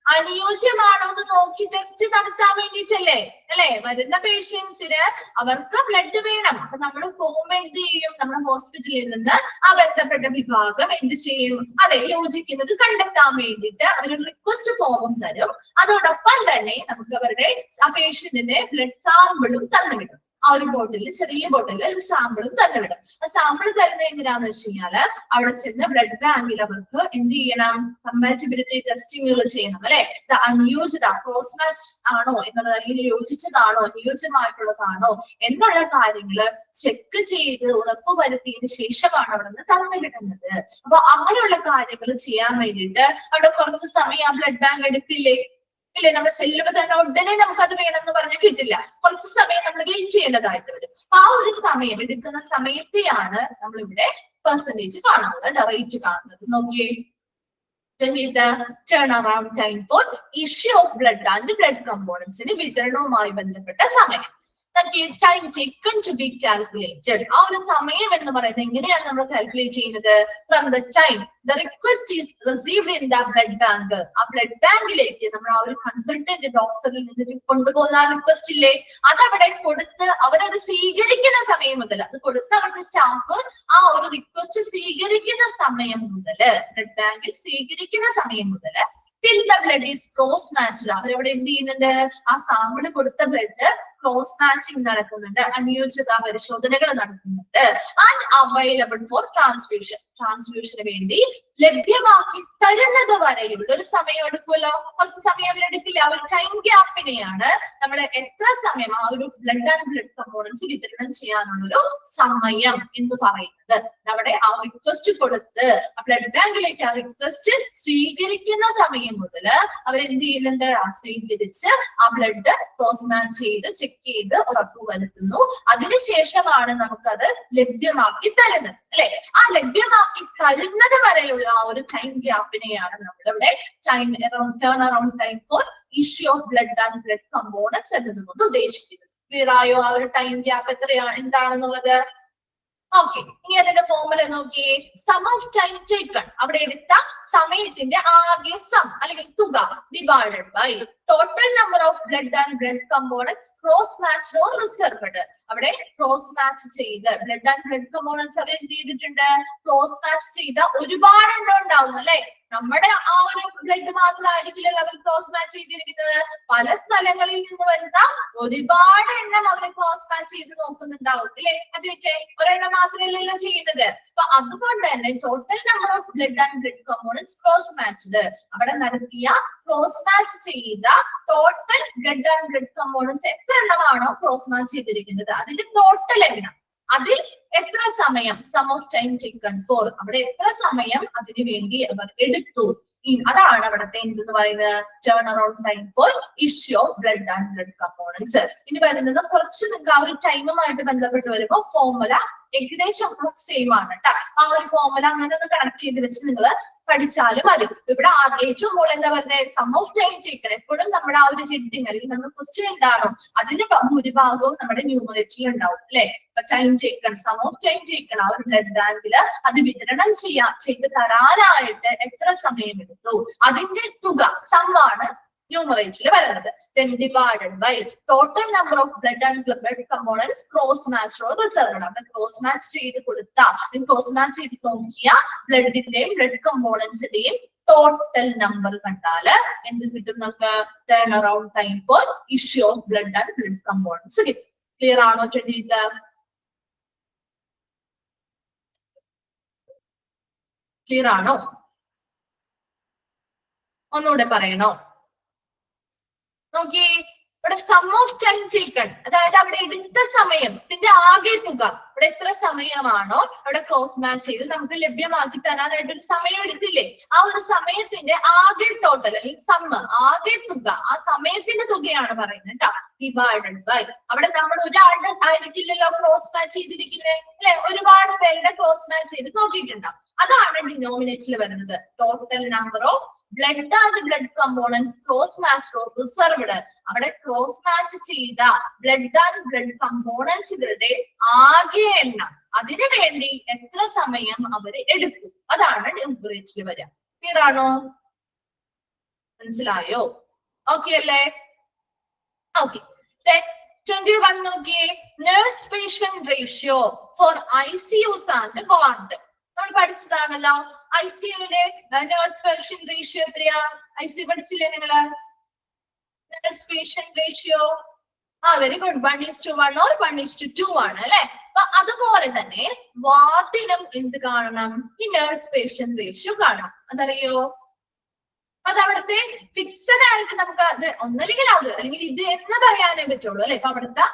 അനുയോജ്യമാണോ എന്ന് നോക്കി ടെസ്റ്റ് നടത്താൻ വേണ്ടിയിട്ടല്ലേ, അല്ലെ? വരുന്ന പേഷ്യൻസിന് അവർക്ക് ബ്ലഡ് വേണം. അപ്പൊ നമ്മൾ പോകുമ്പോ എന്ത് ചെയ്യും? നമ്മുടെ ഹോസ്പിറ്റലിൽ നിന്ന് ആ ബന്ധപ്പെട്ട വിഭാഗം എന്ത് ചെയ്യും? അതെ, യോജിക്കുന്നത് കണ്ടെത്താൻ വേണ്ടിയിട്ട് അവര് റിക്വസ്റ്റ് ഫോമും തരും. അതോടൊപ്പം തന്നെ നമുക്ക് അവരുടെ ആ പേഷ്യന്റിന്റെ ബ്ലഡ് സാമ്പിളും തന്നുവിടും. ആ ഒരു ബോട്ടിൽ, ചെറിയ ബോട്ടിൽ ഒരു സാമ്പിളും തന്നുവിടും. ആ സാമ്പിൾ തരുന്നത് എന്തിനാന്ന് വെച്ച് കഴിഞ്ഞാല് അവിടെ ചെന്ന് ബ്ലഡ് ബാങ്കിൽ അവർക്ക് എന്ത് ചെയ്യണം? കമ്പാറ്റിബിലിറ്റി ടെസ്റ്റിങ്ങുകൾ ചെയ്യണം, അല്ലെ? ഇത് അനുയോജിത ക്രോസ് മാച്ച് ആണോ എന്നുള്ളത്, അല്ലെങ്കിൽ യോജിച്ചതാണോ അനുയോജ്യമായിട്ടുള്ളതാണോ എന്നുള്ള കാര്യങ്ങള് ചെക്ക് ചെയ്ത് ഉറപ്പുവരുത്തിയതിനു ശേഷമാണ് അവിടെ നിന്ന് തന്നുവിടുന്നത്. അപ്പൊ അങ്ങനെയുള്ള കാര്യങ്ങൾ ചെയ്യാൻ വേണ്ടിയിട്ട് അവിടെ കുറച്ച് സമയം ആ ബ്ലഡ് ബാങ്ക് എടുക്കില്ലേ? ഇല്ലേ? നമ്മൾ ചെല്ലുമ്പോ തന്നെ ഉടനെ നമുക്കത് വേണമെന്ന് പറഞ്ഞാൽ കിട്ടില്ല. കുറച്ച് സമയം നമ്മൾ വെയിറ്റ് ചെയ്യേണ്ടതായിട്ട് വരും. അപ്പൊ ആ ഒരു സമയം എടുക്കുന്ന സമയത്തെയാണ് നമ്മളിവിടെ പെർസെന്റേജ് കാണുന്നത്, റേറ്റ് കാണുന്നത്. നോക്കിയേ, turn around time for issue of blood and blood കമ്പോണൻസിന് വിതരണവുമായി ബന്ധപ്പെട്ട സമയം. Time taken to be calculated. ആ ഒരു സമയം എന്ന് പറയുന്നത് എങ്ങനെയാണ് നമ്മൾ കാൽക്കുലേറ്റ് ചെയ്യുന്നത്? From the time the request is received in the blood bank. ആ ബ്ലഡ് ബാങ്കിലേക്ക് നമ്മൾ ആ ഒരു കൺസൾട്ടന്റ് ഡോക്ടറിൽ നിന്ന് കൊണ്ടുപോകുന്ന ആ റിക്വസ്റ്റ് ഇല്ലേ, അതവിടെ കൊടുത്ത് അവരത് സ്വീകരിക്കുന്ന സമയം മുതൽ, അത് കൊടുത്ത് അവരുടെ സ്റ്റാഫ് ആ ഒരു റിക്വസ്റ്റ് സ്വീകരിക്കുന്ന സമയം മുതൽ, ബ്ലഡ് ബാങ്കിൽ സ്വീകരിക്കുന്ന സമയം മുതൽ till the blood is cross matched. അവരവിടെ എന്ത് ചെയ്യുന്നുണ്ട്? ആ സാമ്പിൾ കൊടുത്ത ബ്ലഡ് ക്രോസ് മാച്ചിങ് നടക്കുന്നുണ്ട്, അനുയോജ്യത പരിശോധനകൾ നടക്കുന്നുണ്ട്. ആൻഡ് അവൈലബിൾ ഫോർ ട്രാൻസ്ഫ്യൂഷൻ, ട്രാൻസ്ഫ്യൂഷന് വേണ്ടി ലഭ്യമാക്കി തരുന്നത് വരെയുള്ള ഒരു സമയം എടുക്കുമല്ലോ. കുറച്ച് സമയം അവരെടുക്കില്ല. ആ ഒരു ടൈം ഗ്യാപ്പിനെയാണ് നമ്മൾ എത്ര സമയം ആ ഒരു ബ്ലഡ് ആൻഡ് ബ്ലഡ് കമ്പോണൻസ് വിതരണം ചെയ്യാനുള്ളൊരു സമയം എന്ന് പറയുന്നത്. അവിടെ ആ റിക്വസ്റ്റ് കൊടുത്ത് ആ ബ്ലഡ് ബാങ്കിലേക്ക് ആ റിക്വസ്റ്റ് സ്വീകരിക്കുന്ന സമയം മുതൽ അവരെന്ത് ചെയ്യുന്നുണ്ട്? ആ സ്വീകരിച്ച് ആ ബ്ലഡ് ക്രോസ് മാച്ച് ചെയ്ത് ചെക്ക് ചെയ്ത് ഉറപ്പുവരുത്തുന്നു. അതിനുശേഷമാണ് നമുക്കത് ലഭ്യമാക്കി തരുന്നത്, അല്ലെ? ആ ലഭ്യമാക്കി തരുന്നത് വരെയുള്ള ആ ഒരു ടൈം ഗ്യാപ്പിനെയാണ് നമ്മളിവിടെ turn around time for issue of blood and blood components എന്നതുകൊണ്ട് ഉദ്ദേശിക്കുന്നത്. ക്ലിയർ ആയോ? ആ ഒരു ടൈം ഗ്യാപ്പ് എത്രയാണ്, എന്താണെന്നുള്ളത്? ഓക്കെ, ഇനി അതിന്റെ ഫോർമുല നോക്കിയേ. സം ഓഫ് ടൈം ടേക്കൺ, അവിടെ എടുത്ത സമയത്തിന്റെ ആകെ സം അല്ലെങ്കിൽ തുക divided by total number of blood and blood components cross match or reserved. അവിടെ ക്രോസ് മാച്ച് ചെയ്ത് ബ്ലഡ് ആൻഡ് ബ്ലഡ് കമ്പോണൻസ് അവർ എന്ത് ചെയ്തിട്ടുണ്ട്? ക്രോസ് മാച്ച് ചെയ്ത ഒരുപാട് എണ്ണം ഉണ്ടാവും, അല്ലെ? നമ്മുടെ ആ ഒരു ബ്ലഡ് മാത്രമായിരിക്കില്ലല്ലോ അവർ ക്രോസ് മാച്ച് ചെയ്തിരിക്കുന്നത്. പല സ്ഥലങ്ങളിൽ നിന്ന് വരുന്ന ഒരുപാട് എണ്ണം അവർ ക്രോസ് മാച്ച് ചെയ്ത് നോക്കുന്നുണ്ടാവും, അല്ലെ? അത് ഒരെണ്ണം മാത്രമല്ലല്ലോ ചെയ്യുന്നത്. അപ്പൊ അതുകൊണ്ട് തന്നെ total number of blood and blood components cross matched, അവിടെ നടത്തിയ ക്രോസ് മാച്ച് ചെയ്ത total blood and blood components എത്ര എണ്ണമാണോ ക്രോസ് മാച്ച് ചെയ്തിരിക്കുന്നത് അതിന്റെ ടോട്ടൽ എണ്ണം, അതിൽ എത്ര സമയം sum of time taken for, അവിടെ എത്ര സമയം അതിനു വേണ്ടി അവർ എടുത്തു, അതാണ് അവിടുത്തെ എന്തെന്ന് പറയുന്നത്? Turn around time for issue of blood and blood components. ഇനി വരുന്നത് കുറച്ച് നിങ്ങൾക്ക് ആ ഒരു ടൈമുമായിട്ട് ബന്ധപ്പെട്ട് വരുമ്പോൾ ഫോർമുല ഏകദേശം സെയിം ആണ് കേട്ടോ. ആ ഒരു ഫോർമുല അങ്ങനെ ഒന്ന് കണക്ട് ചെയ്ത് വെച്ച് നിങ്ങൾ പഠിച്ചാലും മതി. ഇവിടെ ഏറ്റവും കൂടുതൽ എന്താ പറയുന്നത്? Sum of time taken. എപ്പോഴും നമ്മുടെ ആ ഒരു ഹെഡിങ് അല്ലെങ്കിൽ നമ്മുടെ ക്വസ്റ്റ്യൻ എന്താണോ അതിന്റെ ഭൂരിഭാഗവും നമ്മുടെ ന്യൂമറേറ്ററിൽ ഉണ്ടാവും, അല്ലെ? Time taken, sum of time taken, ആ ഒരു ബ്ലഡ് ബാങ്കിൽ അത് വിതരണം ചെയ്ത് തരാനായിട്ട് എത്ര സമയം എടുത്തു, അതിന്റെ തുക സം ആണ് ന്യൂമറേറ്ററിൽ വരുന്നത്. Then divided by total number of blood and blood components cross matched or reserved. അവിടെ ക്രോസ് മാച്ച് ചെയ്ത് കൊടുത്ത, ക്രോസ് മാച്ച് ചെയ്ത് നോക്കിയ ബ്ലഡിന്റെയും ബ്ലഡ് കമ്പോണൻസിന്റെയും ടോട്ടൽ നമ്പർ കണ്ടാല് എന്ത് കിട്ടും നമുക്ക്? Turn around time for issue of blood and blood components കിട്ടും. Clear ആണോ? ക്ലിയർ ആണോ? ഒന്നുകൂടെ പറയണോ? നോക്കി, ഇവിടെ സം ഓഫ് ടൈം ടേക്കൺ, അതായത് അവിടെ എടുത്ത സമയത്തിന്റെ ആകെ തുക, ഇവിടെ എത്ര സമയമാണോ അവിടെ ക്രോസ് മാച്ച് ചെയ്ത് നമുക്ക് ലഭ്യമാക്കി തരാനായിട്ട് ഒരു സമയം എടുത്തില്ലേ, ആ ഒരു സമയത്തിന്റെ ആകെ ടോട്ടൽ അല്ലെങ്കിൽ സമ്മ്, ആകെ തുക, ആ സമയത്തിന്റെ തുകയാണ് പറയുന്നത് കേട്ടോ. ഡിവൈഡഡ് ബൈ, അവിടെ നമ്മൾ ഒരാളുടെ ആയിരിക്കില്ലല്ലോ ക്രോസ് മാച്ച് ചെയ്തിരിക്കുന്നത്, അല്ലെ? ഒരുപാട് പേരുടെ ക്രോസ് മാച്ച് ചെയ്ത് നോക്കിയിട്ടുണ്ടാവും. അതാണ് ഡിനോമിനേറ്ററിൽ വരുന്നത്. Total number of blood and blood components cross match or reserved. അവിടെ ക്രോസ് മാച്ച് ചെയ്ത ബ്ലഡ് ആൻഡ് ബ്ലഡ് കമ്പോണൻസുകളുടെ ആകെ എണ്ണം, അതിനു വേണ്ടി എത്ര സമയം അവർ എടുത്തു, അതാണ് ന്യൂമറേറ്ററിൽ വരിക. ക്ലിയർ ആണോ? മനസ്സിലായോ? ഓക്കെ അല്ലേ? ഓക്കെ. 21 നോക്കിയേ, nurse patient ratio for ICUs and ward. നമ്മൾ പഠിച്ചതാണല്ലോ ICUലെ നേഴ്സ് പേഷ്യന്റ് റേഷ്യോ എത്രയാ? ICU പഠിച്ചില്ലേ നിങ്ങള്? Nurse patient ratio very good, 1:1 or 1:2 ആണ് അല്ലെ? അപ്പൊ അതുപോലെ തന്നെ വാർഡിനും എന്ത് കാണണം? ഈ നേഴ്സ് പേഷ്യന്റ് റേഷ്യോ കാണാം. അതറിയോ? അത് അവിടുത്തെ ഫിക്സഡ് ആയിട്ട് നമുക്ക് അത് ഒന്നല്ലെങ്കിൽ അത് അല്ലെങ്കിൽ ഇത് എന്ന് പറയാനേ പറ്റുള്ളൂ അല്ലെ? അപ്പൊ അവിടുത്തെ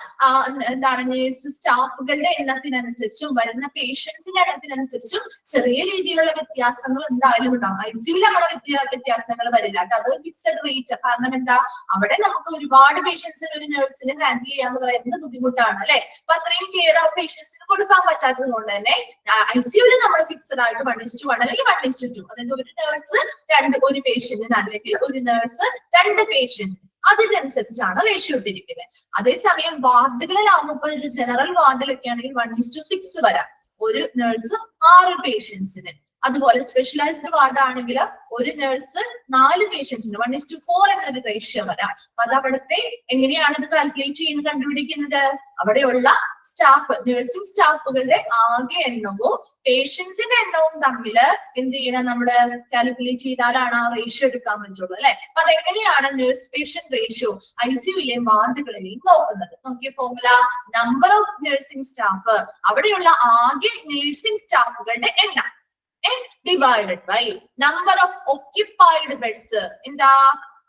എന്താണ് നേഴ്സ് സ്റ്റാഫുകളുടെ എണ്ണത്തിനനുസരിച്ചും വരുന്ന പേഷ്യൻസിന്റെ എണ്ണത്തിനനുസരിച്ചും ചെറിയ രീതിയിലുള്ള വ്യത്യാസങ്ങൾ എന്തായാലും ഉണ്ടാവും. ICUവിൽ അങ്ങനെ വ്യത്യാസങ്ങൾ വരില്ല കേട്ടോ. അത് ഫിക്സഡ് റേറ്റ്. കാരണം എന്താ, അവിടെ നമുക്ക് ഒരുപാട് പേഷ്യൻസിന് ഒരു നഴ്സിനെ ഹാൻഡിൽ ചെയ്യാന്ന് പറയുന്നത് ബുദ്ധിമുട്ടാണ് അല്ലെ? അപ്പൊ അത്രയും കെയർ ഓഫ് പേഷ്യൻസിന് കൊടുക്കാൻ പറ്റാത്തത് കൊണ്ട് തന്നെ ICUവിൽ നമ്മൾ ഫിക്സഡ് ആയിട്ട് 1:1 അല്ലെങ്കിൽ 1:2, അതായത് ഒരു നഴ്സ് ഒരു പേഷ്യന്റ് അല്ലെങ്കിൽ ഒരു നഴ്സ് 2 പേഷ്യന്റ്, അതിനനുസരിച്ചാണ് റേഷ്യോ ഇട്ടിരിക്കുന്നത്. അതേസമയം വാർഡുകളിലാവുമ്പോൾ ഇപ്പൊ ഒരു ജനറൽ വാർഡിലൊക്കെ ആണെങ്കിൽ 1:6 വരാം, ഒരു നഴ്സ് 6 പേഷ്യൻസിന്. അതുപോലെ സ്പെഷ്യലൈസ്ഡ് വാർഡ് ആണെങ്കിൽ ഒരു നഴ്സ് 4 പേഷ്യൻസിന് 1:4 എന്നൊരു റേഷ്യോ വരാം. അപ്പൊ അത് അവിടുത്തെ എങ്ങനെയാണ് ഇത് കാൽക്കുലേറ്റ് ചെയ്യുന്നത്, കണ്ടുപിടിക്കുന്നത്? അവിടെയുള്ള സ്റ്റാഫ്, നഴ്സിംഗ് സ്റ്റാഫുകളുടെ ആകെ എണ്ണവും പേഷ്യൻസിന്റെ എണ്ണവും തമ്മിൽ എന്ത് ചെയ്യണം, നമ്മള് കാൽക്കുലേറ്റ് ചെയ്താലാണ് ആ റേഷ്യോ എടുക്കാൻ പറ്റുള്ളൂ അല്ലെ? അപ്പൊ അതെങ്ങനെയാണ് നേഴ്സ് പേഷ്യന്റ് റേഷ്യോ ICUവിലെയും വാർഡുകളിലെയും നോക്കുന്നത്? നോക്കിയ formula, number of nursing staff, അവിടെയുള്ള ആകെ നഴ്സിംഗ് സ്റ്റാഫുകളുടെ എണ്ണം divided by number of occupied beds. എന്താ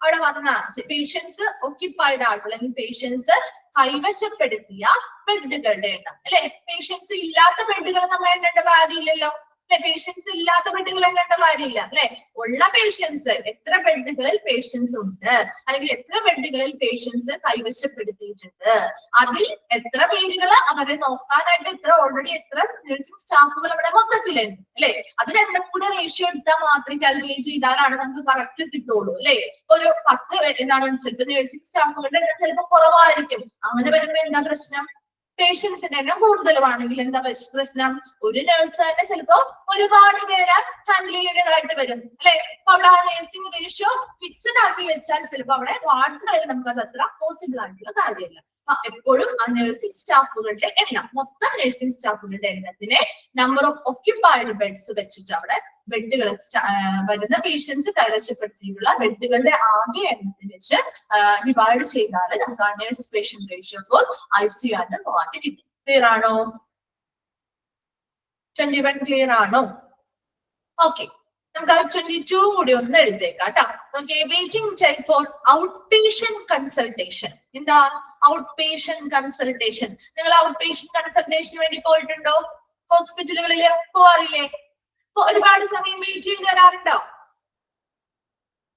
അവിടെ വന്ന പേഷ്യൻസ് occupied ആയിട്ടുള്ള അല്ലെങ്കിൽ പേഷ്യൻസ് കൈവശപ്പെടുത്തിയ ബെഡുകളുടെ എണ്ണം അല്ലെ? പേഷ്യൻസ് ഇല്ലാത്ത ബെഡുകൾ നമ്മൾ എണ്ണേണ്ട കാര്യമില്ലല്ലോ അല്ലെ? പേഷ്യൻസ് ഇല്ലാത്ത ബെഡുകൾ എണ്ണേണ്ട കാര്യമില്ല അല്ലെ? ഉള്ള പേഷ്യൻസ്, എത്ര ബെഡുകളിൽ പേഷ്യൻസ് ഉണ്ട് അല്ലെങ്കിൽ എത്ര ബെഡുകളിൽ പേഷ്യൻസ് കൈവശപ്പെടുത്തിയിട്ടുണ്ട്, അതിൽ എത്ര പേരുകൾ അവരെ നോക്കാനായിട്ട് ഓൾറെഡി എത്ര നഴ്സിംഗ് സ്റ്റാഫുകൾ അവിടെ മൊത്തത്തിലുണ്ട് അല്ലെ? അത് രണ്ടും കൂടെ റേഷ്യോ എടുത്താൽ മാത്രം കാൽക്കുലേറ്റ് ചെയ്താലാണ് നമുക്ക് കറക്റ്റ് കിട്ടുള്ളൂ അല്ലെ? ഒരു 10 എന്താണ് ചിലപ്പോൾ നഴ്സിംഗ് സ്റ്റാഫുകളുടെ എണ്ണം ചിലപ്പോൾ കുറവായിരിക്കും. അങ്ങനെ വരുമ്പോൾ എന്താ പ്രശ്നം? പേഷ്യൻസിന്റെ എണ്ണം കൂടുതലുമാണെങ്കിൽ എന്താ പ്രശ്നം? ഒരു നഴ്സ് തന്നെ ചിലപ്പോ ഒരുപാട് പേരെ ഹാൻഡിൽ ചെയ്യേണ്ടതായിട്ട് വരും അല്ലെ? അപ്പൊ അവിടെ ആ നഴ്സിംഗ് റേഷ്യോ ഫിക്സഡ് ആക്കി വെച്ചാൽ ചിലപ്പോൾ അവിടെ വാർഡുകളിൽ നമുക്ക് അത് അത്ര പോസിബിൾ ആയിട്ടുള്ള കാര്യമില്ല. എപ്പോഴും ആ നഴ്സിംഗ് സ്റ്റാഫുകളുടെ എണ്ണം, മൊത്തം നഴ്സിംഗ് സ്റ്റാഫുകളുടെ എണ്ണത്തിനെ നമ്പർ ഓഫ് ഒക്യുപ്പൈഡ് ബെഡ്സ് വെച്ചിട്ട് അവിടെ ബെഡുകൾ വരുന്ന പേഷ്യൻസ് കൈവശപ്പെടുത്തിയിട്ടുള്ള ബെഡുകളുടെ ആകെ എണ്ണത്തിൽ വെച്ച് ഡിവൈഡ് ചെയ്താൽ നമുക്ക് ആ nurse patient ratio for ICU and ward കിട്ടും. ക്ലിയർ ആണോ? 21 ക്ലിയർ ആണോ? ഓക്കെ, നമുക്ക് ആ 22 കൂടി ഒന്ന് എഴുതേക്കാം കേട്ടോ. Okay, waiting time for out patient consultation. എന്താ ഔട്ട് പേഷ്യന്റ് കൺസൾട്ടേഷൻ? നിങ്ങൾ ഔട്ട് പേഷ്യന്റ് കൺസൾട്ടേഷന് വേണ്ടി പോയിട്ടുണ്ടോ? ഹോസ്പിറ്റലുകളിൽ പോവാറില്ലേ? അപ്പൊ ഒരുപാട് സമയം വെയിറ്റ് ചെയ്യേണ്ടി വരാറുണ്ടോ?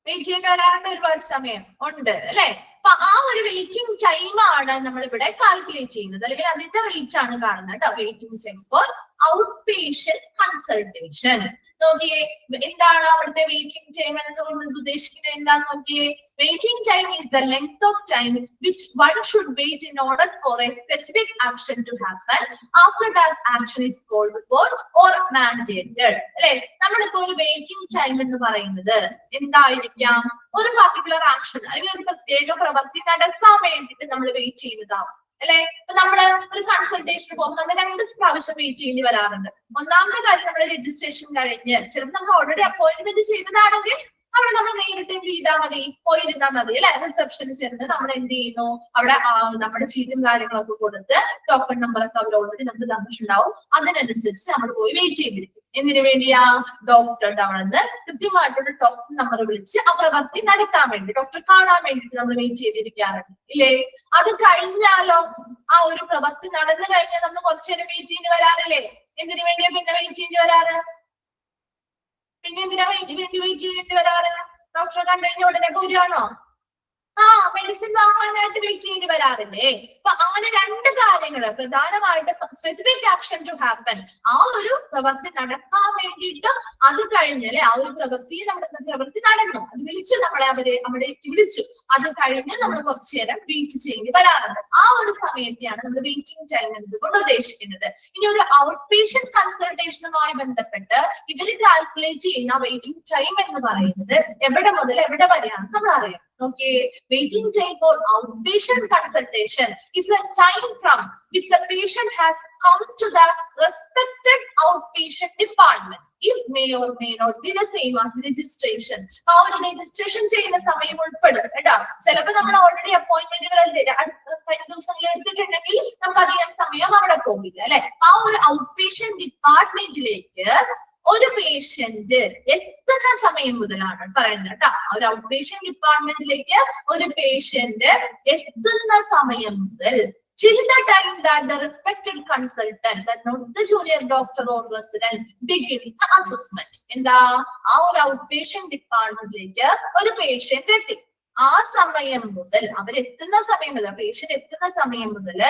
വെയിറ്റ് ചെയ്യേണ്ടി വരാറുണ്ട്, ഒരുപാട് സമയം ഉണ്ട് അല്ലെ? അപ്പൊ ആ ഒരു വെയിറ്റിംഗ് ടൈം ആണ് നമ്മൾ ഇവിടെ കാൽക്കുലേറ്റ് ചെയ്യുന്നത്, അല്ലെങ്കിൽ അതിന്റെ റേറ്റ് ആണ് കാണുന്നത് കേട്ടോ. Waiting time for out patient consultation. നോക്കിയേ, എന്താണ് അവിടുത്തെ വെയിറ്റിംഗ് ടൈം എന്ന് ഉദ്ദേശിക്കുന്നത്? എന്താന്ന് നോക്കിയേ, waiting time is the length of time which one should wait in order for a specific action to happen after that action is called for or mandated. അല്ലെ? നമ്മളിപ്പോ ഒരു വെയിറ്റിംഗ് ടൈം എന്ന് പറയുന്നത് എന്തായിരിക്കാം? ഒരു പർട്ടിക്കുലർ ആക്ഷൻ അല്ലെങ്കിൽ ഒരു പ്രത്യേക പ്രവൃത്തി നടക്കാൻ വേണ്ടിയിട്ട് നമ്മൾ വെയിറ്റ് ചെയ്യുന്നതാവും അല്ലെ? ഇപ്പൊ നമ്മള് ഒരു കൺസൾട്ടേഷൻ പോകുമ്പോൾ നമ്മൾ 2 പ്രാവശ്യം വെയിറ്റ് ചെയ്യേണ്ടി വരാറുണ്ട്. ഒന്നാമത്തെ കാര്യം, നമ്മുടെ രജിസ്ട്രേഷൻ കഴിഞ്ഞ് ചിലപ്പോൾ നമ്മൾ ഓൾറെഡി അപ്പോയിന്റ്മെന്റ് ചെയ്തതാണെങ്കിൽ അവിടെ നമ്മൾ നേരിട്ട് എന്ത് ചെയ്താൽ മതി, പോയിരുന്നാൽ മതി അല്ലെ? റിസപ്ഷനിൽ ചെന്ന് നമ്മൾ എന്ത് ചെയ്യുന്നു, അവിടെ നമ്മുടെ ചീറ്റും കാര്യങ്ങളൊക്കെ കൊടുത്ത് ടോക്കൺ നമ്പറൊക്കെ അവർ ഓൾറെഡി നമുക്ക് തന്നിട്ടുണ്ടാവും. അതിനനുസരിച്ച് നമ്മൾ പോയി വെയിറ്റ് ചെയ്തിരിക്കും. എന്തിനു വേണ്ടിയാ? ഡോക്ടറുടെ അവിടെ നിന്ന് കൃത്യമായിട്ടുള്ള ടോക്കൺ നമ്പർ വിളിച്ച് ആ പ്രവൃത്തി നടത്താൻ വേണ്ടി, ഡോക്ടറെ കാണാൻ വേണ്ടിയിട്ട് നമ്മൾ വെയിറ്റ് ചെയ്തിരിക്കാറുണ്ട് ഇല്ലേ? അത് കഴിഞ്ഞാലോ, ആ ഒരു പ്രവൃത്തി നടന്നു കഴിഞ്ഞാൽ നമ്മൾ കുറച്ചു നേരം വെയിറ്റ് ചെയ്യേണ്ടി വരാറില്ലേ? എന്തിനു വേണ്ടിയാ പിന്നെ വെയിറ്റ് ചെയ്യേണ്ടി വരാറ്? പിന്നെ എന്തിനാ വെയിറ്റ് ചെയ്യേണ്ടി വരാറ്? ഡോക്ടറെ കണ്ടു കഴിഞ്ഞ ഉടനെ പോരുവാണോ? മെഡിസിൻ വാങ്ങാനായിട്ട് വെയിറ്റ് ചെയ്യേണ്ടി വരാറില്ലേ? അപ്പൊ അങ്ങനെ രണ്ട് കാര്യങ്ങള് പ്രധാനമായിട്ട് സ്പെസിഫിക് ആക്ഷൻ ടു ഹാപ്പൻ, ആ ഒരു പ്രവൃത്തി നടക്കാൻ വേണ്ടിയിട്ട് അത് കഴിഞ്ഞല്ലേ ആ ഒരു നമ്മുടെ പ്രവൃത്തി നടന്നു, അത് വിളിച്ചു, നമ്മളെ അവിടേക്ക് വിളിച്ചു, അത് കഴിഞ്ഞ് നമ്മൾ കുറച്ചു നേരം വെയിറ്റ് ചെയ്യേണ്ടി വരാറുണ്ട്. ആ ഒരു സമയത്തെയാണ് നമ്മൾ വെയിറ്റിംഗ് ടൈം എന്നതുകൊണ്ട് ഉദ്ദേശിക്കുന്നത്. ഇനി ഒരു ഔട്ട് പേഷ്യന്റ് കൺസൾട്ടേഷനുമായി ബന്ധപ്പെട്ട് ഇവര് കാൽക്കുലേറ്റ് ചെയ്യുന്ന വെയിറ്റിംഗ് ടൈം എന്ന് പറയുന്നത് എവിടെ മുതൽ എവിടെ വരെയാണ് നമ്മൾ അറിയാം. Okay, waiting time for outpatient consultation is a time from which the patient has come to the respected outpatient department. It may or may not be the same as registration. ആ ഒരു രജിസ്ട്രേഷൻ ചെയ്യുന്ന സമയം ഉൾപ്പെടും കേട്ടോ. ചിലപ്പോൾ നമ്മൾ already അപ്പോയിന്റ്മെന്റുകൾ കഴിഞ്ഞ ദിവസങ്ങളിൽ എടുത്തിട്ടുണ്ടെങ്കിൽ നമുക്ക് അധികം സമയം അവിടെ പോകില്ല അല്ലെ. ആ ഒരു ഔട്ട്പേഷ്യന്റ് ഡിപ്പാർട്ട്മെന്റിലേക്ക് ഒരു പേഷ്യന്റ് എത്തുന്ന സമയം മുതലാണ് പറയുന്നത് കേട്ടോ. ഒരു ഔട്ട് പേഷ്യന്റ് ഡിപ്പാർട്ട്മെന്റിലേക്ക് ഒരു പേഷ്യന്റ് എത്തുന്ന സമയം മുതൽ till the time that the respected consultant, that not the junior doctor or resident, begins the assessment. എന്താ ആ ഒരു ഔട്ട് പേഷ്യന്റ് ഡിപ്പാർട്ട്മെന്റിലേക്ക് ഒരു പേഷ്യന്റ് എത്തി, ആ സമയം മുതൽ അവരെത്തുന്ന സമയം മുതൽ പേഷ്യന്റ് എത്തുന്ന സമയം മുതൽ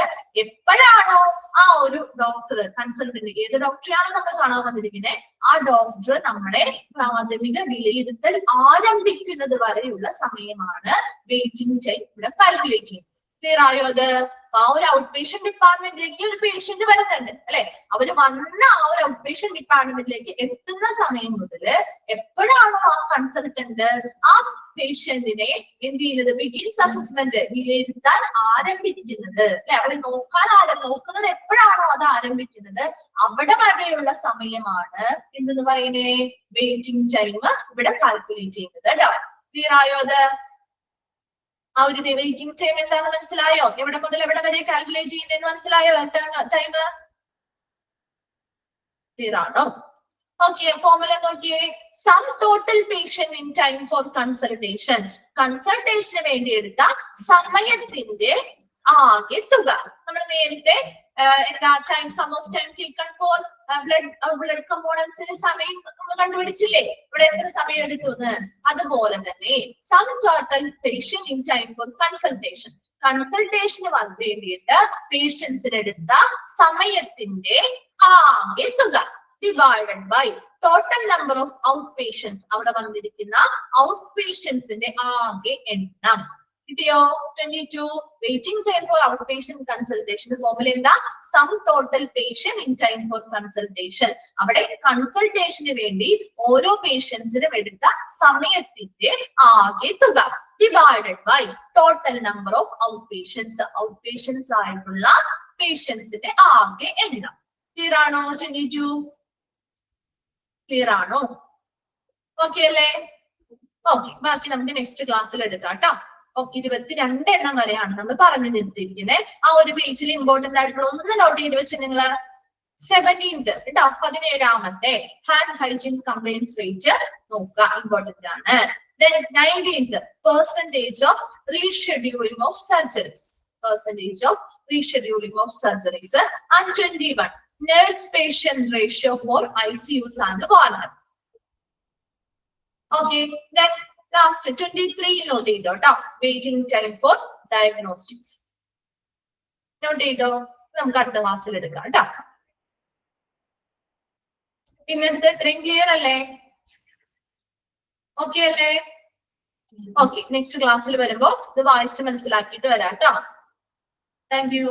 എപ്പോഴാണോ ആ ഒരു ഡോക്ടർ കൺസൾട്ടന്റ്, ഏത് ഡോക്ടറെയാണ് നമ്മൾ കാണാൻ വന്നിരിക്കുന്നത്, ആ ഡോക്ടർ നമ്മുടെ പ്രാഥമിക വിലയിരുത്തൽ ആരംഭിക്കുന്നത് വരെയുള്ള സമയമാണ് വെയിറ്റിംഗ് ടൈം ഇവിടെ കാൽക്കുലേറ്റ് ചെയ്യുന്നത്. ക്ലിയർ ആയോ? അത് ആ ഒരു ഔട്ട് പേഷ്യന്റ് ഡിപ്പാർട്ട്മെന്റിലേക്ക് ഒരു പേഷ്യന്റ് വരുന്നുണ്ട് അല്ലെ. അവര് വന്ന ആ ഒരു ഔട്ട് പേഷ്യന്റ് ഡിപ്പാർട്ട്മെന്റിലേക്ക് എത്തുന്ന സമയം മുതൽ എപ്പോഴാണോ ആ കൺസൾട്ടന്റ് ആ പേഷ്യന്റിനെ എന്ത് ചെയ്യുന്നത്, ബിഗിൻസ് അസസ്മെന്റ്, വിലയിരുത്താൻ ആരംഭിക്കുന്നത് അല്ലെ. അവര് നോക്കുന്നത് എപ്പോഴാണോ അത് ആരംഭിക്കുന്നത് അവിടെ വരെയുള്ള സമയമാണ് എന്തെന്ന് പറയുന്നേ വെയിറ്റിംഗ് ടൈം ഇവിടെ കാൽക്കുലേറ്റ് ചെയ്യുന്നത് കേട്ടോ. ക്ലിയർ ആയോ? അത് ആ ഒരു വെയിറ്റിംഗ് ടൈം എന്താണെന്ന് മനസ്സിലായോ? എവിടെ മുതൽ എവിടെ വരെ കാൽക്കുലേറ്റ് ചെയ്യുന്നതെന്ന് മനസ്സിലായോ? ടൈം ക്ലിയർ ആണോ? ഓക്കെ, ഫോർമുല നോക്കിയേ. Sum total patient in time for consultation, കൺസൾട്ടേഷന് വേണ്ടി എടുത്ത സമയത്തിന്റെ ആകെ തുക. നമ്മൾ നേരത്തെ എന്താ time sum of time taken for blood കമ്പോണൻസിന് സമയം നമ്മൾ കണ്ടുപിടിച്ചില്ലേ, ഇവിടെ എത്ര സമയം എടുത്തു. അതുപോലെ തന്നെ sum total patient in time for consultation, കൺസൾട്ടേഷന് വേണ്ടിയിട്ട് പേഷ്യൻസിന് എടുത്ത സമയത്തിന്റെ ആകെ തുക divided by total number of out patients, അവിടെ വന്നിരിക്കുന്ന ഔട്ട് പേഷ്യൻസിന്റെ ആകെ എണ്ണം. കിട്ടിയോ? 22. Waiting time for out patient consultation formula എന്താ? Sum total patient in time for consultation. അവിടെ കൺസൾട്ടേഷന് വേണ്ടി ഓരോ പേഷ്യൻസിനും എടുത്ത സമയത്തിന്റെ ആകെ തുക divided by total number of out patients, out patients ആയിട്ടുള്ള പേഷ്യൻസിന്റെ ആകെ എണ്ണം. ക്ലിയർ ആണോ? 22 ക്ലിയർ ആണോ? ഓക്കെ അല്ലേ? ഓക്കെ, ബാക്കി നമുക്ക് നെക്സ്റ്റ് ക്ലാസ്സിൽ എടുക്കാം കേട്ടോ. 22 എണ്ണം വരെയാണ് നമ്മൾ പറഞ്ഞു നിർത്തിയിരിക്കുന്നത്. ആ ഒരു പേജിൽ ഇമ്പോർട്ടന്റ് ആയിട്ടുള്ള ഒന്ന് നോട്ട് ചെയ്ത് വെച്ച് നിങ്ങൾ 17th കേട്ടോ, 17ാമത്തെ ഹാൻഡ് ഹൈജീൻ കംപ്ലൈൻസ് റേറ്റ് നോക്കുക, ഇമ്പോർട്ടന്റ് ആണ്. Then 19th percentage of rescheduling of surgeries, percentage of rescheduling of surgeries, and 21 nurse patient ratio for ICUs and Warner. Okay, then last 23 note ചെയ്തോ ട്ടോ, waiting time for diagnostics note ചെയ്തോ. നമുക്ക് അടുത്ത ക്ലാസ്സിൽ എടുക്കാം കേട്ടോ. ഇന്നത്തെ ഇത്രയും ക്ലിയർ അല്ലേ? ഓക്കെ അല്ലേ? ഓക്കെ, നെക്സ്റ്റ് ക്ലാസ്സിൽ വരുമ്പോ ഇത് വായിച്ച് മനസ്സിലാക്കിയിട്ട് വരാം കേട്ടോ. Thank you.